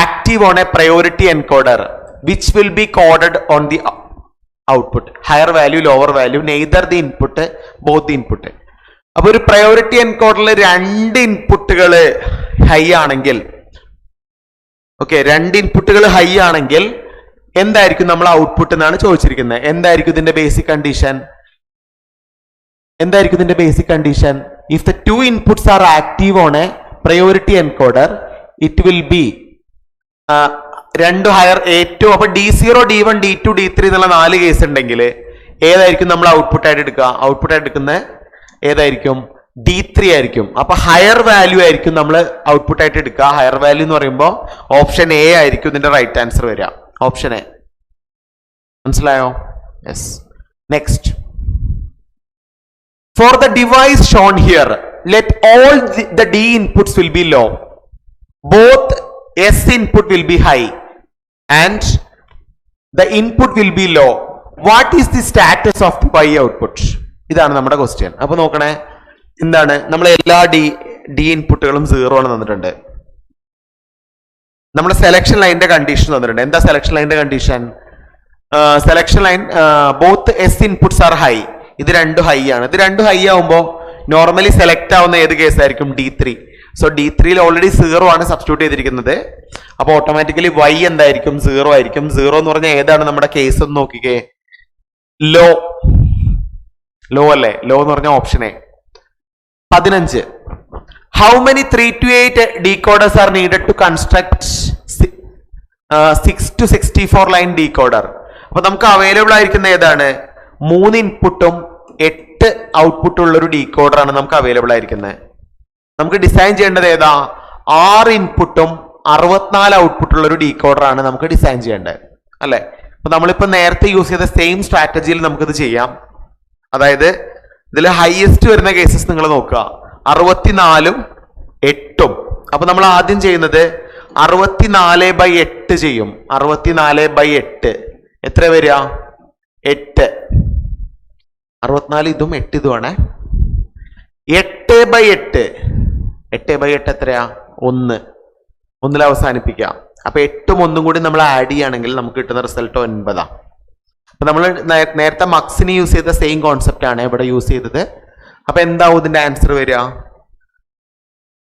active on A priority encoder which will be coded on the output? Higher value, lower value, neither the input, both the input. അപ്പൊ ഒരു priority എൻകോഡറിൽ രണ്ട് ഇൻപുട്ടുകൾ high ആണെങ്കിൽ, okay, രണ്ട് ഇൻപുട്ടുകൾ high ആണെങ്കിൽ എന്തായിരിക്കും നമ്മൾ ഔട്ട്പുട്ട് എന്നാണ് ചോദിച്ചിരിക്കുന്നത്. എന്തായിരിക്കും ഇതിന്റെ ബേസിക് കണ്ടീഷൻ? എന്തായിരിക്കും ഇതിന്റെ basic condition? If the two inputs R active on A priority encoder it will be രണ്ട് ഹയർ ഏറ്റവും. അപ്പൊ D0 D1 D2 D3 എന്നുള്ള 4 കേസ് ഉണ്ടെങ്കിൽ ഏതായിരിക്കും നമ്മൾ ഔട്ട്പുട്ട് ആയിട്ട് എടുക്കുക? ഔട്ട്പുട്ട് ആയിട്ട് എടുക്കുന്ന ഏതായിരിക്കും? D3 ആയിരിക്കും. അപ്പൊ ഹയർ വാല്യൂ ആയിരിക്കും നമ്മൾ ഔട്ട്പുട്ട് ആയിട്ട് എടുക്കുക. ഹയർ വാല്യൂ എന്ന് പറയുമ്പോൾ ഓപ്ഷൻ എ ആയിരിക്കും ഇതിന്റെ റൈറ്റ് ആൻസർ വരിക. Option A. മനസ്സിലായോ? Yes. Next. For the device shown here let all the D inputs will be low, both S input will be high and the input will be low. What is the status of the Y output? ഇതാണ് നമ്മുടെ question. അപ്പൊ നോക്കണേ, എന്താണ് നമ്മൾ എല്ലാ D ഇൻപുട്ടുകളും 0 ആണ് തന്നിട്ടുണ്ട്. നമ്മുടെ സെലക്ഷൻ ലൈനിന്റെ കണ്ടീഷൻ തന്നിട്ടുണ്ട്. എന്താ സെലക്ഷൻ ലൈനിന്റെ condition? Selection line both S inputs R high. ഇത് രണ്ടും ഹൈ ആണ്. ഇത് രണ്ടും ഹൈ ആവുമ്പോൾ നോർമലി സെലക്ട് ആവുന്ന ഏത് കേസ് ആയിരിക്കും? D3. സോ D3യിൽ ഓൾറെഡി 0 ആണ് സബ്സ്റ്റിറ്റ്യൂട്ട് ചെയ്തിരിക്കുന്നത്. അപ്പൊ ഓട്ടോമാറ്റിക്കലി Y എന്തായിരിക്കും? 0 ആയിരിക്കും. 0 എന്ന് പറഞ്ഞാൽ ഏതാണ് നമ്മുടെ കേസ് എന്ന് നോക്കിക്കേ. ലോ. ലോ അല്ലേ? ലോ എന്ന് പറഞ്ഞ option A. 15. How many 3 to 8 decoders are needed to construct 6 to 64 line decoder? അപ്പൊ നമുക്ക് അവൈലബിൾ ആയിരിക്കുന്ന ഏതാണ്? 3 ഇൻപുട്ടും 8 ഔട്ട്പുട്ടും ഉള്ള ഒരു ഡീകോഡർ ആണ് നമുക്ക് അവൈലബിൾ ആയിരിക്കുന്നത്. നമുക്ക് ഡിസൈൻ ചെയ്യേണ്ടത് ഏതാ? 6 ഇൻപുട്ടും 64 ഔട്ട്പുട്ട് ഉള്ള ഒരു ഡീകോഡർ ആണ് നമുക്ക് ഡിസൈൻ ചെയ്യേണ്ടത്, അല്ലെ? അപ്പൊ നമ്മളിപ്പോ നേരത്തെ യൂസ് ചെയ്ത സെയിം സ്ട്രാറ്റജിയിൽ നമുക്കിത് ചെയ്യാം. അതായത് ഇതിൽ ഹയസ്റ്റ് വരുന്ന കേസസ് നിങ്ങൾ നോക്കുക, 64ഉം 8ഉം. അപ്പൊ നമ്മൾ ആദ്യം ചെയ്യുന്നത് 64/8 ചെയ്യും. 64/8 എത്ര വരിക? 8. 64 ഇതും 8 ഇതുമാണ്. 8/8 എത്രയാ? 1. 1 അവസാനിപ്പിക്കാം. അപ്പൊ 8ഉം 1ഉം കൂടി നമ്മൾ ആഡ് ചെയ്യുകയാണെങ്കിൽ നമുക്ക് കിട്ടുന്ന റിസൾട്ട് 9. അപ്പൊ നമ്മൾ നേരത്തെ മക്സിന് യൂസ് ചെയ്ത സെയിം കോൺസെപ്റ്റ് ആണ് ഇവിടെ യൂസ് ചെയ്തത്. അപ്പൊ എന്താവും ഇതിന്റെ ആൻസർ വരിക?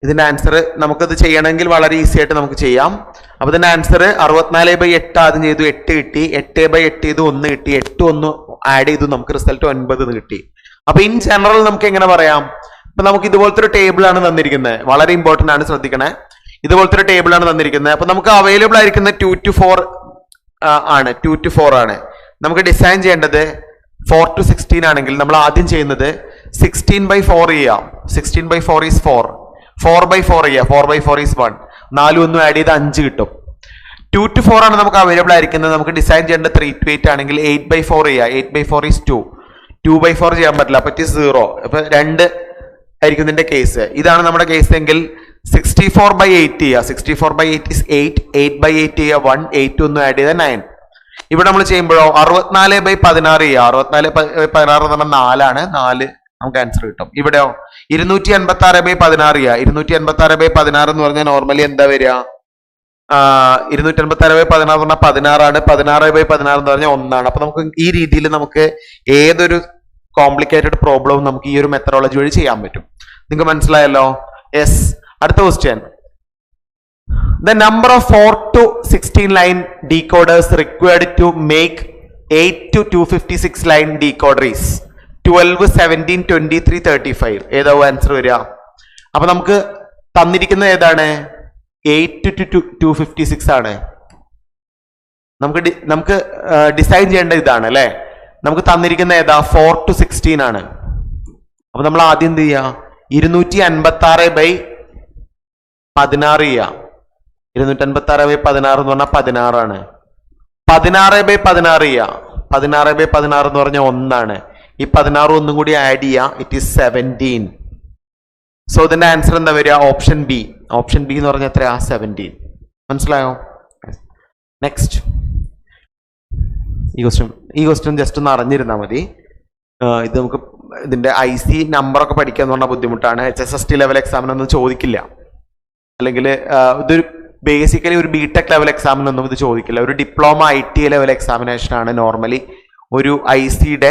ഇതിന്റെ ആൻസർ നമുക്കത് ചെയ്യണമെങ്കിൽ വളരെ ഈസി ആയിട്ട് നമുക്ക് ചെയ്യാം. അപ്പൊ ഇതിന്റെ ആൻസർ 64/8 ആദ്യം ചെയ്തു, 8 കിട്ടി. 8/8 ചെയ്തു, 1 കിട്ടി. 8 1 ആഡ് ചെയ്തു, നമുക്ക് റിസൾട്ട് 9 കിട്ടി. അപ്പൊ ഇൻ ജനറൽ നമുക്ക് എങ്ങനെ പറയാം? അപ്പൊ നമുക്ക് ഇതുപോലത്തെ ഒരു ടേബിൾ ആണ് തന്നിരിക്കുന്നത്. വളരെ ഇമ്പോർട്ടന്റ് ആണ്, ശ്രദ്ധിക്കണേ. ഇതുപോലത്തെ ഒരു ടേബിൾ ആണ് തന്നിരിക്കുന്നത്. അപ്പൊ നമുക്ക് അവൈലബിൾ ആയിരിക്കുന്ന 2 to 4 ആണ്. 2 to 4 ആണ്. നമുക്ക് ഡിസൈൻ ചെയ്യേണ്ടത് 4 to 16 ആണെങ്കിൽ നമ്മൾ ആദ്യം ചെയ്യുന്നത് 16/4 ചെയ്യാം. 16/4 is 4. 4/4 ചെയ്യാം. 4/4 is 1. 4 1 ആഡ് ചെയ്ത് 5 കിട്ടും. 2 to 4 ആണ് നമുക്ക് അവൈലബിൾ ആയിരിക്കുന്നത്. നമുക്ക് ഡിസൈൻ ചെയ്യേണ്ടത് 3 to 8 ആണെങ്കിൽ 8/4 ചെയ്യാം. 8/4 is 2. 2/4 ചെയ്യാൻ പറ്റില്ല, അപ്പൊ 0. അപ്പൊ 2 ആയിരിക്കും ഇതിന്റെ കേസ്. ഇതാണ് നമ്മുടെ കേസ് എങ്കിൽ 64/8 ചെയ്യുക. 64/8 is 8. 8/8 ചെയ്യുക 1. 8 1 ആഡ് ചെയ്ത 9. ഇവിടെ നമ്മൾ ചെയ്യുമ്പോഴോ 64/16 ചെയ്യുക. 64/16 എന്ന് പറഞ്ഞാൽ 4 ആണ്. 4 നമുക്ക് ആൻസർ കിട്ടും. ഇവിടെയോ 286/16 ചെയ്യുക. 286/16 എന്ന് പറഞ്ഞാൽ നോർമലി എന്താ വരിക? 286/16 എന്ന് പറഞ്ഞാൽ 16 ആണ്. 16/16 എന്ന് പറഞ്ഞാൽ 1 ആണ്. അപ്പൊ നമുക്ക് ഈ രീതിയിൽ നമുക്ക് ഏതൊരു കോംപ്ലിക്കേറ്റഡ് പ്രോബ്ലവും നമുക്ക് ഈ ഒരു മെത്തഡോളജി വഴി ചെയ്യാൻ പറ്റും. നിങ്ങൾക്ക് മനസ്സിലായല്ലോ? യെസ്. അടുത്ത question. The number of 4 to 16 line decoders required to make 8 to 256 line decoder is 12, 17, 23, 35. ഏതാവും answer വരിക? അപ്പൊ നമുക്ക് തന്നിരിക്കുന്നത് ഏതാണ്? 8 to 256 ആണ്. നമുക്ക് ഡിസൈൻ ചെയ്യേണ്ട ഇതാണ് അല്ലെ. നമുക്ക് തന്നിരിക്കുന്ന ഏതാ? 4 to 16 ആണ്. അപ്പൊ നമ്മൾ ആദ്യം എന്ത് ചെയ്യാ? 256/16 ചെയ്യാം. 256/16 എന്ന് പറഞ്ഞാൽ 16 ആണ്. 16/16 ചെയ്യാം. 16/16 എന്ന് പറഞ്ഞാൽ 1 ആണ്. ഈ 16 ഒന്നും കൂടി ആഡ് ചെയ്യാം. It is 17. സോ ഇതിന്റെ ആൻസർ എന്താ വരിക? Option B. ഓപ്ഷൻ ബി എന്ന് പറഞ്ഞാൽ എത്രയാ? 17. മനസ്സിലായോ? നെക്സ്റ്റ്. ഈ ക്വസ്റ്റ്യൻ ജസ്റ്റ് ഒന്ന് അറിഞ്ഞിരുന്നാൽ മതി. ഇത് നമുക്ക് ഇതിന്റെ IC നമ്പറൊക്കെ പഠിക്കുക എന്ന് പറഞ്ഞാൽ ബുദ്ധിമുട്ടാണ്. HSST ലെവൽ എക്സാമിനൊന്നും ചോദിക്കില്ല. അല്ലെങ്കിൽ ഇതൊരു ബേസിക്കലി ഒരു BTech ലെവൽ എക്സാമിനൊന്നും ഇത് ചോദിക്കില്ല. ഒരു ഡിപ്ലോമ IT ലെവൽ എക്സാമിനേഷൻ ആണ് നോർമലി ഒരു ICയുടെ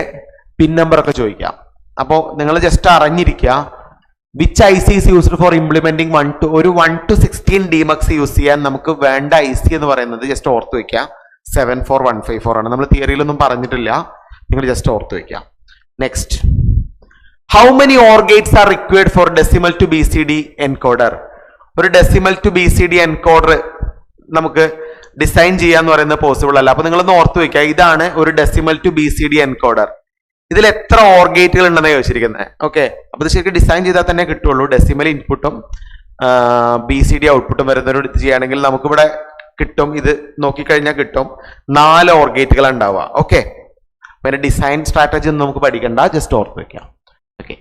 പിൻ നമ്പർ ഒക്കെ ചോദിക്കാം. അപ്പോൾ നിങ്ങൾ ജസ്റ്റ് അറിഞ്ഞിരിക്കുക which IC is used for implementing 1 to 16 DMux use ചെയ്യാൻ നമുക്ക് വേണ്ട IC എന്ന് പറയുന്നത് ജസ്റ്റ് ഓർത്ത് വെക്കുക 74154 ആണ്. നമ്മൾ തിയറിയിലൊന്നും പറഞ്ഞിട്ടില്ല, നിങ്ങൾ ജസ്റ്റ് ഓർത്ത് വെക്കുക. Next. How many OR gates are required for decimal to BCD encoder? ഒരു ഡെസിമൽ ടു BCD എൻകോഡർ നമുക്ക് ഡിസൈൻ ചെയ്യാന്ന് പറയുന്നത് പോസിബിൾ അല്ല. അപ്പൊ നിങ്ങളൊന്ന് ഓർത്ത് വെക്കുക, ഇതാണ് ഒരു ഡെസിമൽ ടു BCD എൻകോഡർ. ഇതിൽ എത്ര OR ഗേറ്റുകൾ ഉണ്ടെന്ന് ചോദിച്ചിരിക്കുന്നത്. ഓക്കെ, അപ്പൊ ഇത് ശരിക്കും ഡിസൈൻ ചെയ്താൽ തന്നെ കിട്ടുള്ളൂ. ഡെസിമൽ ഇൻപുട്ടും BCD ഔട്ട്പുട്ടും വരുന്നവരോട് ചെയ്യുകയാണെങ്കിൽ നമുക്കിവിടെ കിട്ടും. ഇത് നോക്കിക്കഴിഞ്ഞാൽ കിട്ടും 4 OR ഗേറ്റുകൾ ഉണ്ടാവുക. ഓക്കെ, പിന്നെ ഡിസൈൻ സ്ട്രാറ്റജി ഒന്നും നമുക്ക് പഠിക്കണ്ട, ജസ്റ്റ് ഓർത്ത് വെക്കാം. ഓക്കെ,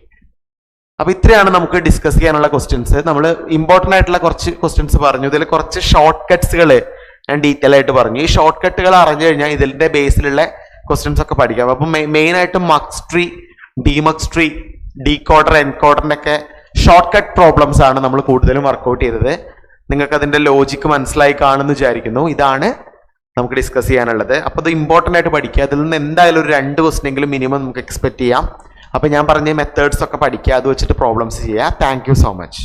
അപ്പൊ ഇത്രയാണ് നമുക്ക് ഡിസ്കസ് ചെയ്യാനുള്ള ക്വസ്റ്റ്യൻസ്. നമ്മൾ ഇമ്പോർട്ടന്റ് ആയിട്ടുള്ള കുറച്ച് ക്വസ്റ്റ്യൻസ് പറഞ്ഞു. ഇതിൽ കുറച്ച് ഷോർട്ട് കട്ട്സുകൾ ഞാൻ ഡീറ്റെയിൽ ആയിട്ട് പറഞ്ഞു. ഈ ഷോർട്ട് കട്ടുകൾ അറിഞ്ഞു കഴിഞ്ഞാൽ ഇതിന്റെ ബേസിലുള്ള ക്വസ്റ്റ്യൻസ് ഒക്കെ പഠിക്കാം. അപ്പൊ മെയിൻ ആയിട്ട് മക്സ് ട്രീ, ഡിമക്സ് ട്രീ, ഡീകോഡർ, എൻകോഡറിന്റെ ഒക്കെ ഷോർട്ട് കട്ട് പ്രോബ്ലംസ് ആണ് നമ്മൾ കൂടുതലും വർക്ക്ഔട്ട് ചെയ്തത്. നിങ്ങൾക്ക് അതിന്റെ ലോജിക്ക് മനസ്സിലായി കാണുമെന്ന് വിചാരിക്കുന്നു. ഇതാണ് നമുക്ക് ഡിസ്കസ് ചെയ്യാനുള്ളത്. അപ്പൊ ഇത് ഇമ്പോർട്ടന്റ് ആയിട്ട് പഠിക്കുക. അതിൽ നിന്ന് എന്തായാലും ഒരു 2 ക്വസ്റ്റ്യനെങ്കിലും മിനിമം നമുക്ക് എക്സ്പെക്ട് ചെയ്യാം. അപ്പൊ ഞാൻ പറഞ്ഞ മെത്തേഡ്സ് ഒക്കെ പഠിക്കുക, അത് വെച്ചിട്ട് പ്രോബ്ലംസ് ചെയ്യുക. Thank you so much.